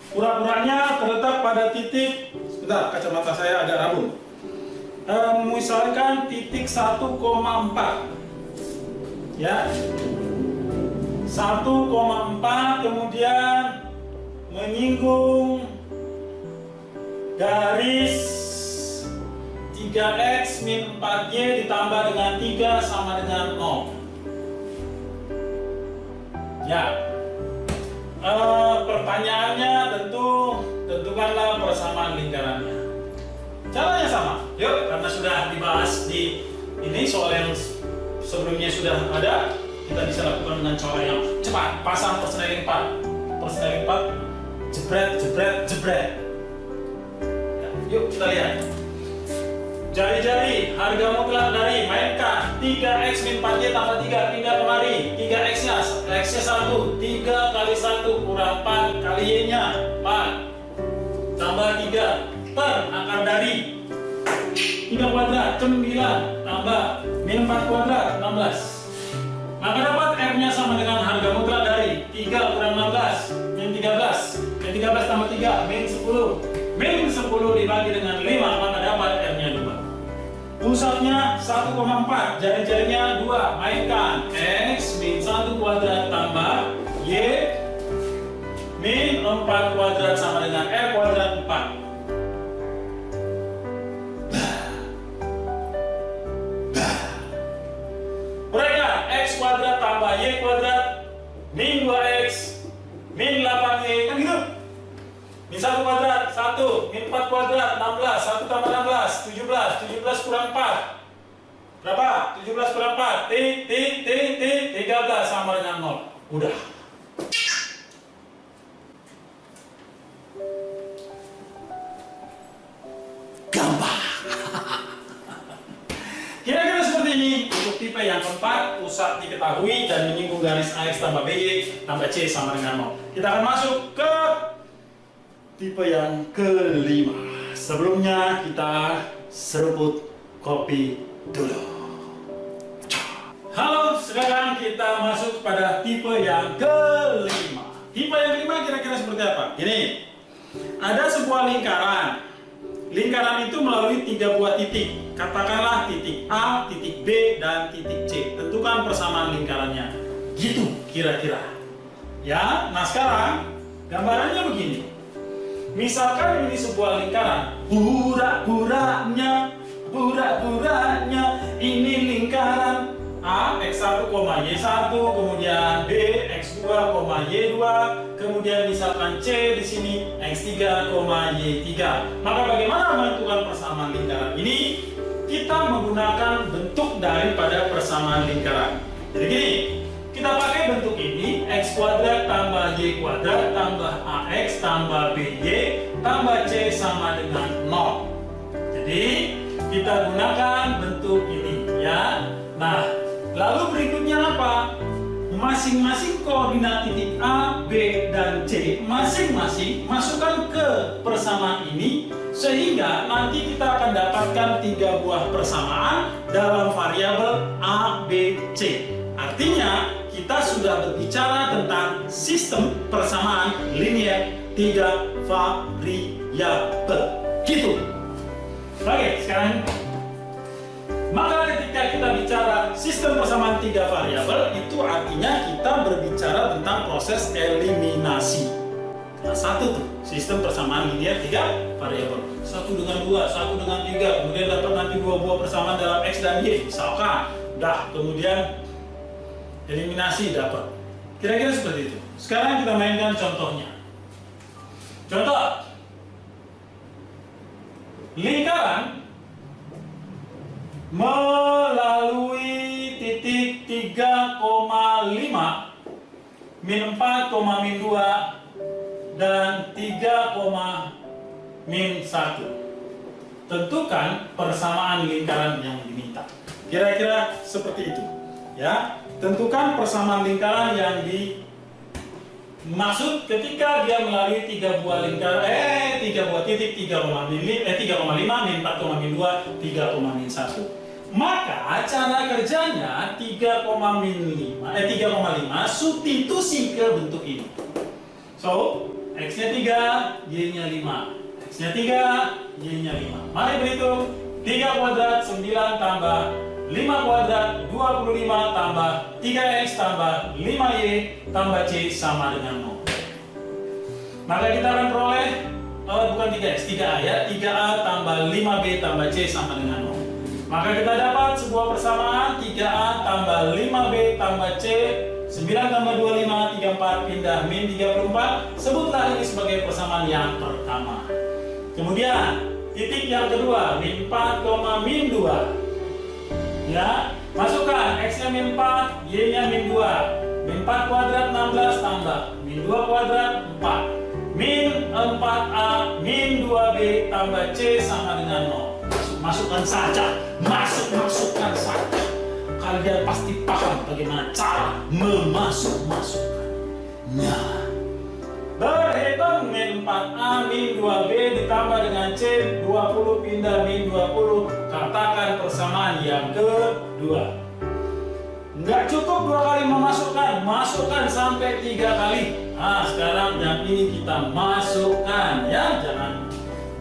pura-puranya terletak pada titik, sebentar, kacamata saya agak rabun. Misalkan titik 1,4, ya, 1,4, kemudian menyinggung garis 3x min 4y ditambah dengan 3 sama dengan 0. Ya, pertanyaannya tentukanlah persamaan lingkarannya. Caranya sama, yuk, karena sudah dibahas di ini soal yang sebelumnya sudah ada, kita bisa lakukan dengan cara yang cepat. Pasang persneling 4, jebret, jebret, jebret. Yuk kita lihat. Jari-jari, harga mutlak dari, mainkan 3x min 4y tambah 3, pindah kemari. 3x nya, x nya 1, 3 kali 1 kurang 4 kali y nya 4 tambah 3 per akar dari 3 kuadrat 9 tambah min 4 kuadrat 16. Maka dapat r nya sama dengan harga mutlak dari 3 kurang 16 min 13, min 13 tambah 3 min 10. Min 10 dibagi dengan 5, maka dapat R-nya 2. Pusatnya 1,4, jari-jarinya 2. Mainkan X min 1 kuadrat tambah Y min 4 kuadrat sama dengan R kuadrat 4. Mereka X kuadrat tambah Y kuadrat min 2X min 8Y, kan gitu? Min 1 kuadrat, 1, min 4 kuadrat, 16, 1 tambah 16, 17, 17 kurang 4. Berapa? 17 kurang 4, 13 sama dengan 0. Udah. Gampang. Kira-kira seperti ini untuk tipe yang keempat, pusat diketahui dan menyinggung garis AX tambah BY tambah C sama dengan 0. Kita akan masuk ke tipe yang kelima. Sebelumnya kita seruput kopi dulu. Halo, sekarang kita masuk pada tipe yang kelima. Tipe yang kelima kira-kira seperti apa? Ini ada sebuah lingkaran. Lingkaran itu melalui 3 buah titik. Katakanlah titik A, titik B, dan titik C. Tentukan persamaan lingkarannya. Gitu kira-kira. Ya, nah sekarang gambarannya begini. Misalkan ini sebuah lingkaran, pura-puranya ini lingkaran A, X1, Y1, kemudian B, X2, Y2, kemudian misalkan C di sini X3, Y3. Maka bagaimana menentukan persamaan lingkaran ini? Kita menggunakan bentuk daripada persamaan lingkaran. Jadi gini, kita pakai bentuk ini, X kuadrat tambah Y kuadrat tambah AX tambah BY tambah C sama dengan 0. Jadi kita gunakan bentuk ini ya. Nah, lalu berikutnya apa? Masing-masing koordinat titik A, B, dan C masing-masing masukkan ke persamaan ini, sehingga nanti kita akan dapatkan 3 buah persamaan dalam variabel A, B, C. Artinya kita sudah berbicara tentang sistem persamaan linear 3 variabel. Gitu. Oke, sekarang maka ketika kita bicara sistem persamaan 3 variabel, itu artinya kita berbicara tentang proses eliminasi. Nah, satu tuh, sistem persamaan linear 3 variabel. 1 dengan 2, 1 dengan 3, kemudian dapat nanti 2 buah persamaan dalam X dan Y, misalkan. Dah, kemudian eliminasi dapat. Kira-kira seperti itu. Sekarang kita mainkan contohnya. Contoh. Lingkaran melalui titik 3,5 min 4, min 2 dan 3, min 1. Tentukan persamaan lingkaran yang diminta. Kira-kira seperti itu. Ya, tentukan persamaan lingkaran yang Maksud ketika dia melalui 3 buah lingkar 3 buah titik 3,5 min 4, min 2 3, min 1. Maka cara kerjanya 3,5 substitusi ke bentuk ini. So, X-nya 3, Y-nya 5. X-nya 3, Y-nya 5. Mari berhitung. 3 kuadrat 9 tambah 5 kuadrat 25 tambah 3X tambah 5Y tambah C sama dengan 0. Maka kita akan peroleh bukan 3X, 3A ya. 3A tambah 5B tambah C sama dengan 0. Maka kita dapat sebuah persamaan 3A tambah 5B tambah C 9 tambah 25, 34 pindah min 34. Sebutlah ini sebagai persamaan yang pertama. Kemudian titik yang kedua min 4, min 2. Ya, masukkan X-nya min 4, Y-nya min 2. Min 4 kuadrat 16 tambah min 2 kuadrat 4. Min 4A min 2B tambah C sama dengan 0. Masukkan saja, masukkan saja. Kalian pasti paham bagaimana cara memasukkannya. Berhitung min 4A min 2B ditambah dengan C 20 pindah min 20. Katakan persamaan yang kedua. Nggak cukup 2 kali memasukkan, masukkan sampai 3 kali. Nah, sekarang yang ini kita masukkan ya,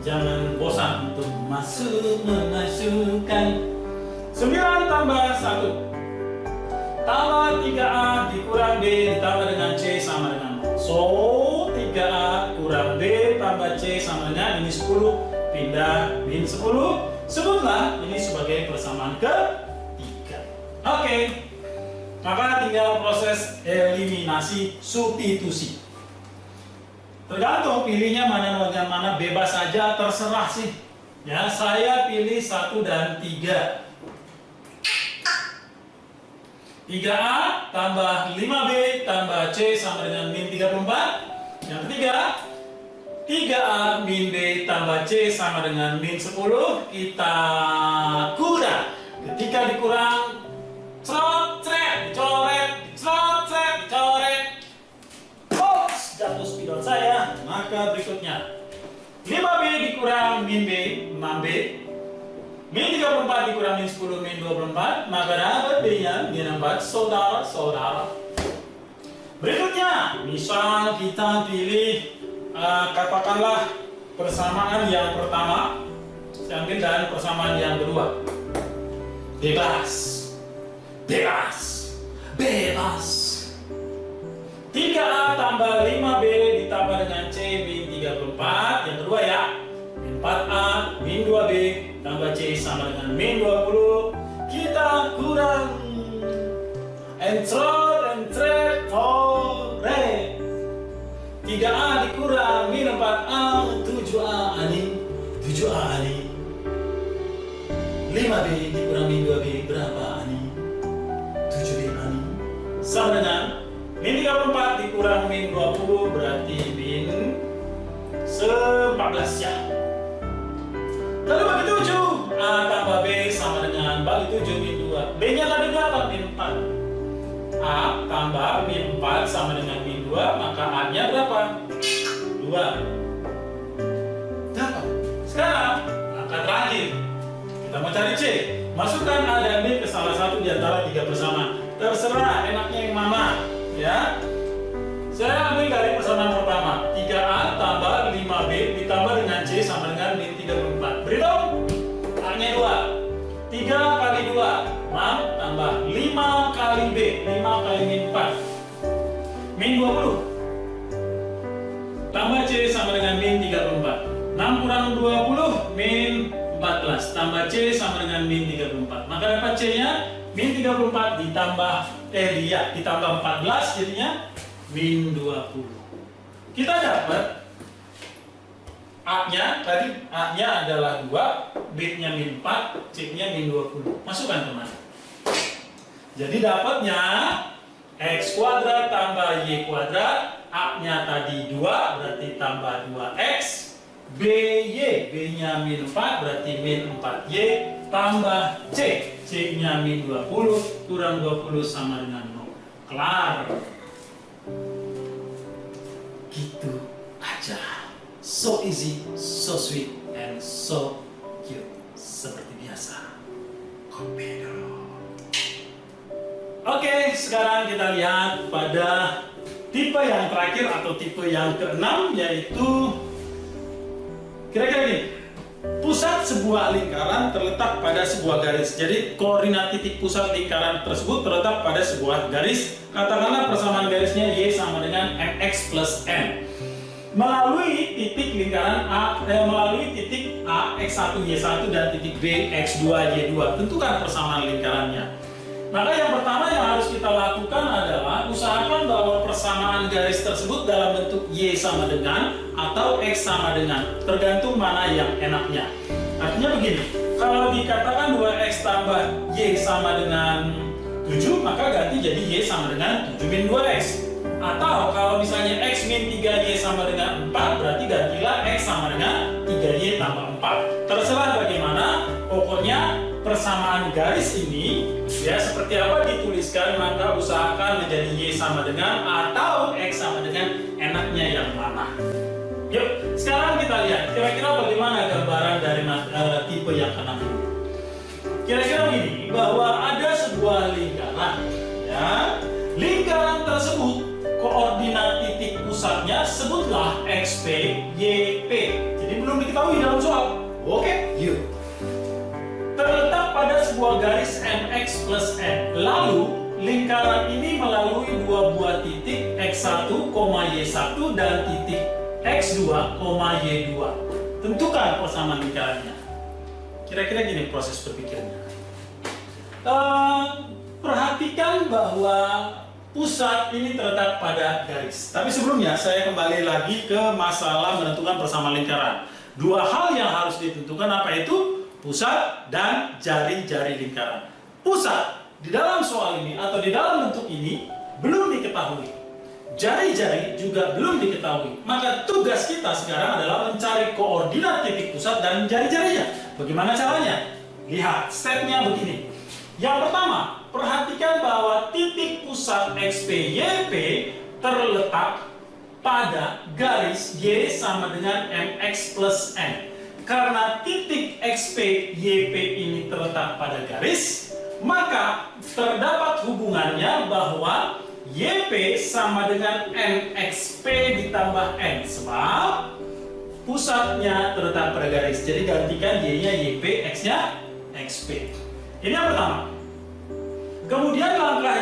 jangan bosan untuk memasukkan. 9 tambah 1 tambah 3A dikurang B ditambah dengan C sama dengan 0. So, 3A kurang B tambah C sama dengan ini 10 pindah min 10. Sebutlah ini sebagai persamaan ketiga. Oke. Maka tinggal proses eliminasi substitusi. Tergantung pilihnya mana bagian mana, bebas saja, terserah sih. Ya, saya pilih 1 dan 3. 3A tambah 5B tambah C sama dengan min 34. Yang ketiga, 3A min B tambah C sama dengan min 10. Kita kurang. Ketika dikurang, coret. Oops, jatuh spidol saya. Maka berikutnya 5B dikurang min B 6B. Min 34 dikurang min 10 min 24. Maka dapat B-nya min 4. Saudara-saudara. Berikutnya, misal kita pilih katakanlah persamaan yang pertama, saya ambil, dan persamaan yang kedua. Bebas. 3A tambah 5B ditambah dengan C min 34. Yang kedua ya, min 4A min 2B tambah C sama dengan min 20. Kita kurang. Entret 3A dikurang min 4A 7A ani 5B dikurang min 2B berapa ani? 7B ani. Sama dengan min 34 dikurang min 20 berarti min 14 ya. Lalu bagi 7 A tambah B sama dengan bagi 7 min 2. B nya tadi berapa? Min 4. A tambah min 4 sama dengan min 2, maka A nya berapa? 2. Dapat. Sekarang angka terakhir, kita mau cari C. Masukkan A dan B ke salah satu di antara 3 persamaan. Terserah enaknya yang mana ya. Saya ambil dari persamaan pertama, 3A tambah 5B ditambah dengan C sama dengan min 34. Berhitung, A nya 2. 3 kali 2 6 tambah 5 kali B 5 kali min 4 min 20 tambah C sama dengan min 34. 6 kurang 20 min 14 tambah C sama dengan min 34. Maka dapat C nya min 34 ditambah ditambah 14 jadinya min 20. Kita dapat A-nya tadi, A-nya adalah 2, B-nya min 4, C-nya min 20. Masukkan teman. Jadi dapatnya X kuadrat tambah Y kuadrat, A-nya tadi 2, berarti tambah 2X, BY, B-nya min 4, berarti min 4Y, tambah C, C-nya min 20, kurang 20 sama dengan 0. Kelar. Gitu aja. So easy, so sweet, and so cute. Seperti biasa. Kopi dulu. Oke, sekarang kita lihat pada tipe yang terakhir atau tipe yang keenam, yaitu kira-kira gini. Pusat sebuah lingkaran terletak pada sebuah garis. Jadi koordinat titik pusat lingkaran tersebut terletak pada sebuah garis. Katakanlah persamaan garisnya Y sama dengan MX plus N. Melalui titik lingkaran melalui titik A X1 Y1 dan titik B X2 Y2. Tentukan persamaan lingkarannya. Maka yang pertama yang harus kita lakukan adalah usahakan bahwa persamaan garis tersebut dalam bentuk Y sama dengan atau X sama dengan, tergantung mana yang enaknya. Artinya begini, kalau dikatakan 2X tambah Y sama dengan 7, maka ganti jadi Y sama dengan 7 min 2X. Atau kalau misalnya X min 3Y sama dengan 4, berarti gantilah X sama dengan 3Y tambah 4. Terserah bagaimana, pokoknya persamaan garis ini ya seperti apa dituliskan, maka usahakan menjadi Y sama dengan atau X sama dengan, enaknya yang mana. Yuk, sekarang kita lihat kira-kira bagaimana gambaran dari tipe yang keenam ini. Kira-kira begini, bahwa ada sebuah lingkaran ya. Lingkaran tersebut koordinat titik pusatnya sebutlah XP, YP. Jadi belum diketahui dalam soal. Oke, yuk. Terletak pada sebuah garis MX plus N. Lalu, lingkaran ini melalui dua buah titik X1, Y1 dan titik X2, Y2. Tentukan persamaan lingkarannya. Kira-kira gini proses berpikirnya. Perhatikan bahwa pusat ini terletak pada garis. Tapi sebelumnya saya kembali lagi ke masalah menentukan persamaan lingkaran. Dua hal yang harus ditentukan apa itu? Pusat dan jari-jari lingkaran. Pusat di dalam soal ini atau di dalam bentuk ini belum diketahui. Jari-jari juga belum diketahui. Maka tugas kita sekarang adalah mencari koordinat titik pusat dan jari-jarinya. Bagaimana caranya? Lihat, stepnya begini. Yang pertama, perhatikan bahwa titik pusat XPYP terletak pada garis Y sama dengan MX plus N. Karena titik XP YP ini terletak pada garis, maka terdapat hubungannya bahwa YP sama dengan MXP ditambah N. Sebab pusatnya terletak pada garis. Jadi gantikan Y-nya YP, X-nya XP. Ini yang pertama. Kemudian langkah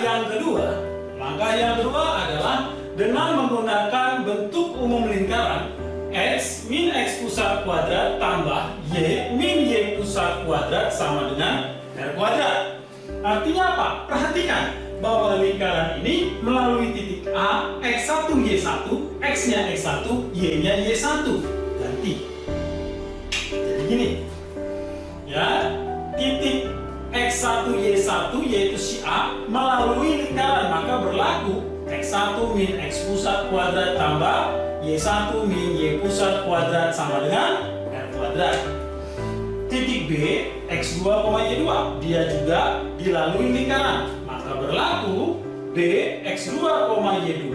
yang kedua adalah dengan menggunakan bentuk umum lingkaran X min X pusat kuadrat tambah Y min Y pusat kuadrat sama dengan R kuadrat. Artinya apa? Perhatikan bahwa lingkaran ini melalui titik A X1 Y1, X-nya X1, Y-nya Y1. Ganti. Jadi gini. Ya, titik X1 Y1 yaitu si A melalui lingkaran, maka berlaku X1 min X pusat kuadrat tambah Y1 min Y pusat kuadrat sama dengan R kuadrat. Titik B, X2, Y2, dia juga dilalui lingkaran. Maka berlaku B, X2, Y2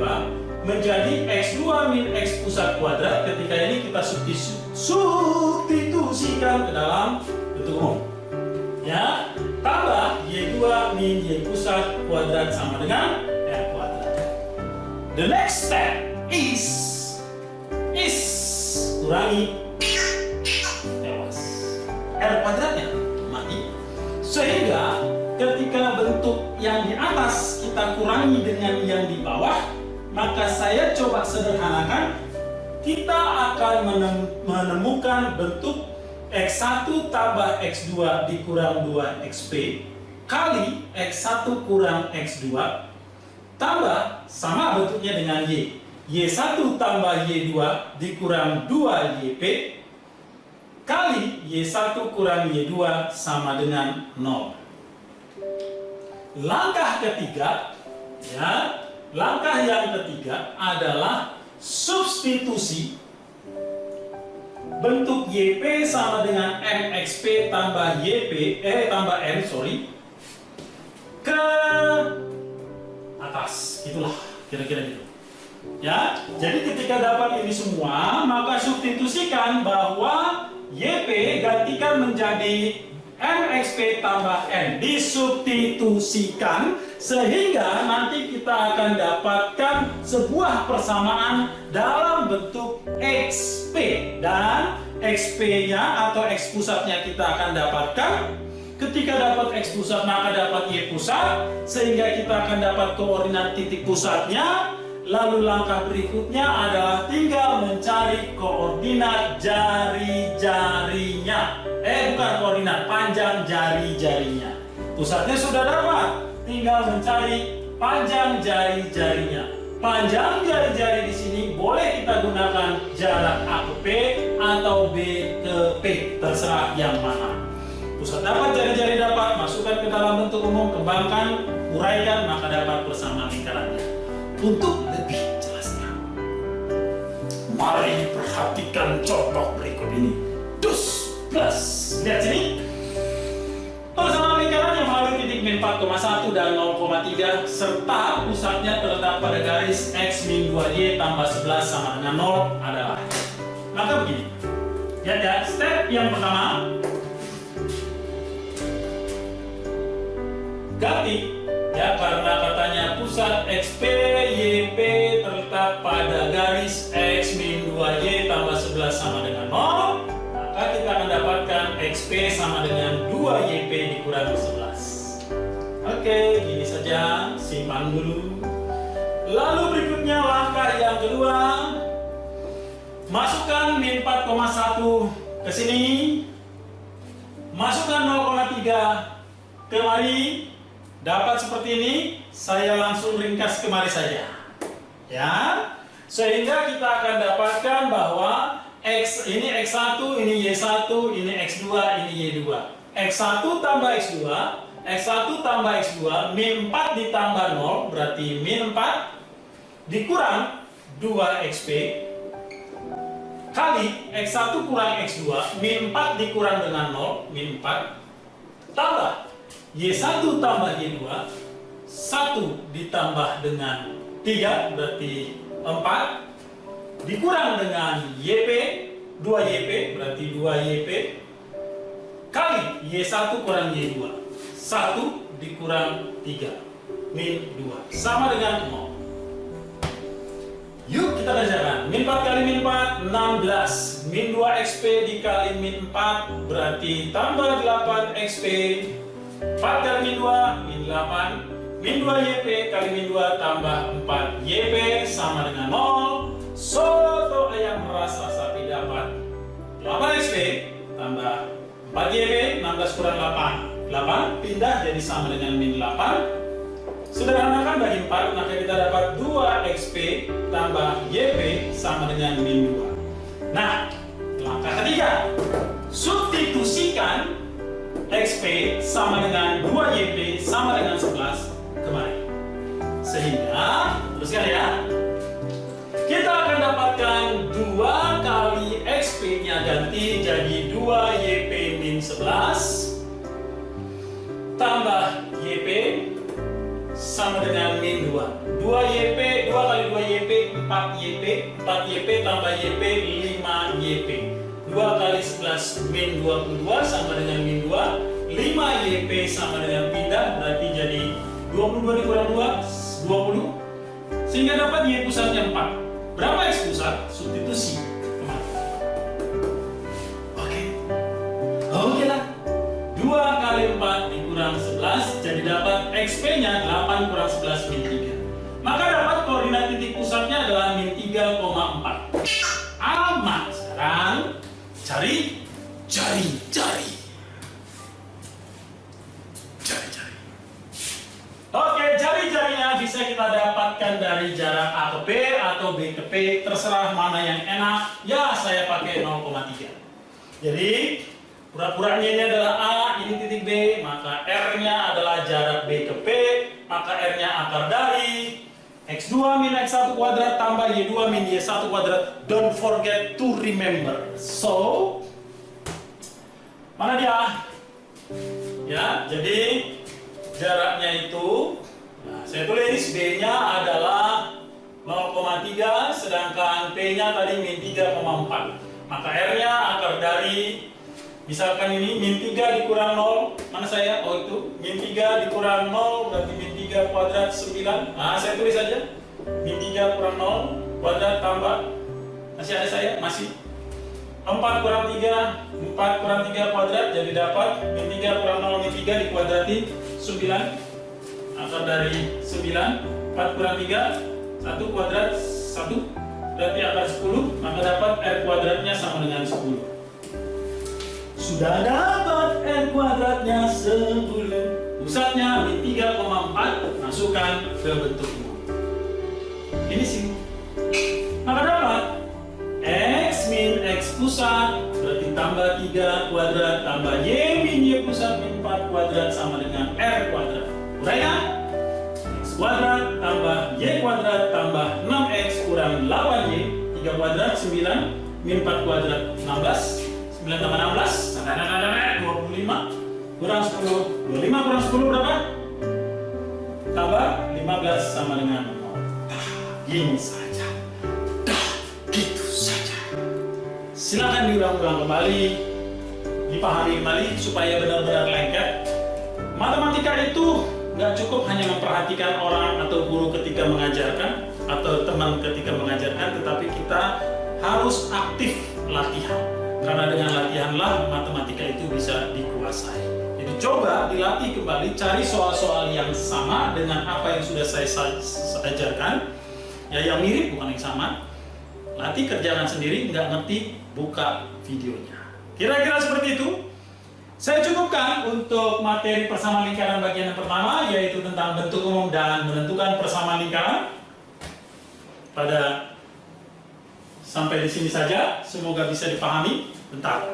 menjadi X2 min X pusat kuadrat. Ketika ini kita substitusikan ke dalam bentuk umum. Ya, tambah Y2 min Y pusat kuadrat sama dengan R kuadrat. The next step is kurangi tewas R kuadratnya mati, sehingga ketika bentuk yang di atas kita kurangi dengan yang di bawah, maka saya coba sederhanakan, kita akan menemukan bentuk X1 tambah X2 dikurang 2XP kali X1 kurang X2 tambah sama bentuknya dengan Y. Y1 tambah Y2 dikurang 2YP kali Y1 kurang Y2 sama dengan 0. Langkah ketiga, ya, langkah yang ketiga adalah substitusi bentuk YP sama dengan MXP tambah YP tambah N ke atas, itulah kira-kira gitu. Ya, jadi ketika dapat ini semua, maka substitusikan bahwa YP gantikan menjadi MXP tambah N. Disubstitusikan sehingga nanti kita akan dapatkan sebuah persamaan dalam bentuk XP. Dan XP-nya atau X pusatnya kita akan dapatkan. Ketika dapat X pusat maka dapat Y pusat, sehingga kita akan dapat koordinat titik pusatnya. Lalu langkah berikutnya adalah tinggal mencari koordinat jari-jarinya. Bukan koordinat, panjang jari-jarinya. Pusatnya sudah dapat, tinggal mencari panjang jari-jarinya. Panjang jari-jari di sini boleh kita gunakan jarak A ke P atau B ke P, terserah yang mana. Pusat dapat, jari-jari dapat, masukkan ke dalam bentuk umum, kembangkan, uraikan, maka dapat persamaan lingkarannya. Untuk lebih jelasnya, mari perhatikan contoh berikut ini. Dus plus, lihat sini. Persamaan lingkaran yang melalui titik min 4,1 dan 0,3 serta pusatnya terletak pada garis X min 2Y tambah 11 sama dengan 0 adalah. Maka begini, ya, step yang pertama, ganti. Ya, karena katanya pusat XP YP terletak pada garis X min 2Y tambah 11 sama dengan 0, maka kita akan dapatkan XP sama dengan 2YP dikurang 11. Oke, gini saja, simpan dulu. Lalu berikutnya langkah yang kedua, masukkan min 4,1 ke sini, masukkan 0,3 kemari. Dapat seperti ini, saya langsung ringkas kemari saja. Ya, sehingga kita akan dapatkan bahwa X ini X1, ini Y1, ini X2, ini Y2. X1 tambah X2, X1 tambah X2, min 4 ditambah 0, berarti min 4 dikurang 2XP kali X1 kurang X2, min 4 dikurang dengan 0, min 4, tambah Y1 tambah Y2, 1 ditambah dengan 3, berarti 4, dikurang dengan YP, 2YP, berarti 2YP, kali Y1 kurang Y2, 1 dikurang 3, min 2, sama dengan 0. Yuk kita kerjakan. Min 4 kali min 4, 16. Min 2 XP dikali min 4, berarti tambah 8 XP. 4 kali min 2, min 8. Min 2 YP kali min 2 tambah 4 YP sama dengan 0. Soto ayam rasa sapi dapat 8 XP tambah 4 YP, 16 kurang 8. 8 pindah jadi sama dengan min 8. Sederhanakan bagi 4, maka kita dapat 2 XP tambah YP sama dengan min 2. Nah, langkah ketiga, substitusikan XP sama dengan 2YP sama dengan 11 kemari. Sehingga, teruskan ya, kita akan dapatkan 2 kali XP-nya ganti jadi 2YP min 11 tambah YP sama dengan min 2. 2YP, 2 kali 2YP, 4YP, 4YP tambah YP, 5YP. 2 kali 11 min 22 sama dengan min 2, 5YP sama dengan pindah, berarti jadi 22 dikurang 2, 20, sehingga dapat Y pusatnya 4. Berapa X pusat? Substitusi. Oke lah. 2 kali 4 dikurang 11, jadi dapat XP-nya 8 kurang 11 min 3. Maka dapat koordinat titik pusatnya adalah min 3,4. Aman. Sekarang cari jari-jari. Jari-jari. Oke, jari-jarinya bisa kita dapatkan dari jarak A ke B atau B ke P, terserah mana yang enak. Ya, saya pakai 0,3. Jadi, pura-puranya ini adalah A, ini titik B, maka R-nya adalah jarak B ke P, maka R-nya akar dari X2 min X1 kuadrat tambah Y2 min Y1 kuadrat. Don't forget to remember. So, mana dia? Ya, jadi jaraknya itu, nah, saya tulis B-nya adalah 0,3, sedangkan P-nya tadi min 3,4. Maka R-nya akar dari, misalkan ini min 3 dikurang 0, mana saya? Oh itu, min 3 dikurang 0, berarti min 3 kuadrat 9. Nah, saya tulis saja, min 3 kurang 0, kuadrat tambah, masih ada saya? Masih. 4 kurang 3, 4 kurang 3 kuadrat, jadi dapat min 3 kurang 0, min 3 dikuadratin 9. Akar dari 9, 4 kurang 3, 1 kuadrat 1. Berarti akar 10, maka dapat R kuadratnya sama dengan 10. Sudah dapat R kuadratnya 10. Pusatnya min 3,4, masukkan ke bentuk umum. Ini sih. Maka dapat X min X pusat, berarti tambah 3 kuadrat, tambah Y min Y pusat min 4 kuadrat sama dengan R kuadrat. Uraikan. Kuadrat tambah Y kuadrat tambah 6X kurang 8Y, 3 kuadrat 9 min 4 kuadrat 16, 9 tambah 16 25 kurang 10, 25 kurang 10 berapa? Tambah 15 sama dengan 0. Gini saja, gitu saja. Silakan diulang-ulang kembali, dipahami kembali supaya benar-benar lengket. Matematika itu nggak cukup hanya memperhatikan orang atau guru ketika mengajarkan atau teman ketika mengajarkan, tetapi kita harus aktif latihan. Karena dengan latihanlah matematika itu bisa dikuasai. Jadi coba dilatih kembali, cari soal-soal yang sama dengan apa yang sudah saya ajarkan, ya yang mirip bukan yang sama. Latih, kerjakan sendiri, nggak ngerti, buka videonya. Kira-kira seperti itu. Saya cukupkan untuk materi persamaan lingkaran bagian yang pertama, yaitu tentang bentuk umum dan menentukan persamaan lingkaran. Sampai di sini saja, semoga bisa dipahami. Bentar,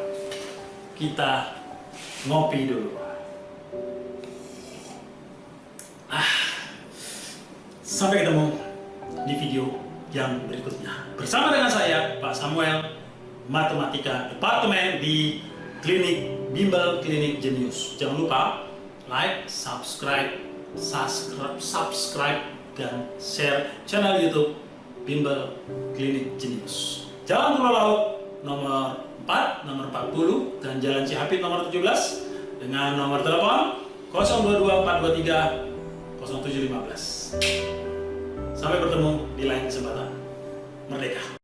kita ngopi dulu. Sampai ketemu di video yang berikutnya. Bersama dengan saya, Pak Samuel, Matematika Departemen di Klinik Bimbel Klinik Jenius. Jangan lupa like, subscribe, dan share channel YouTube Bimbel Klinik Jenius. Jalan Pulau Laut nomor 4, nomor 40, dan Jalan Cihapit nomor 17 dengan nomor telepon 0224230715. Sampai bertemu di lain kesempatan. Merdeka.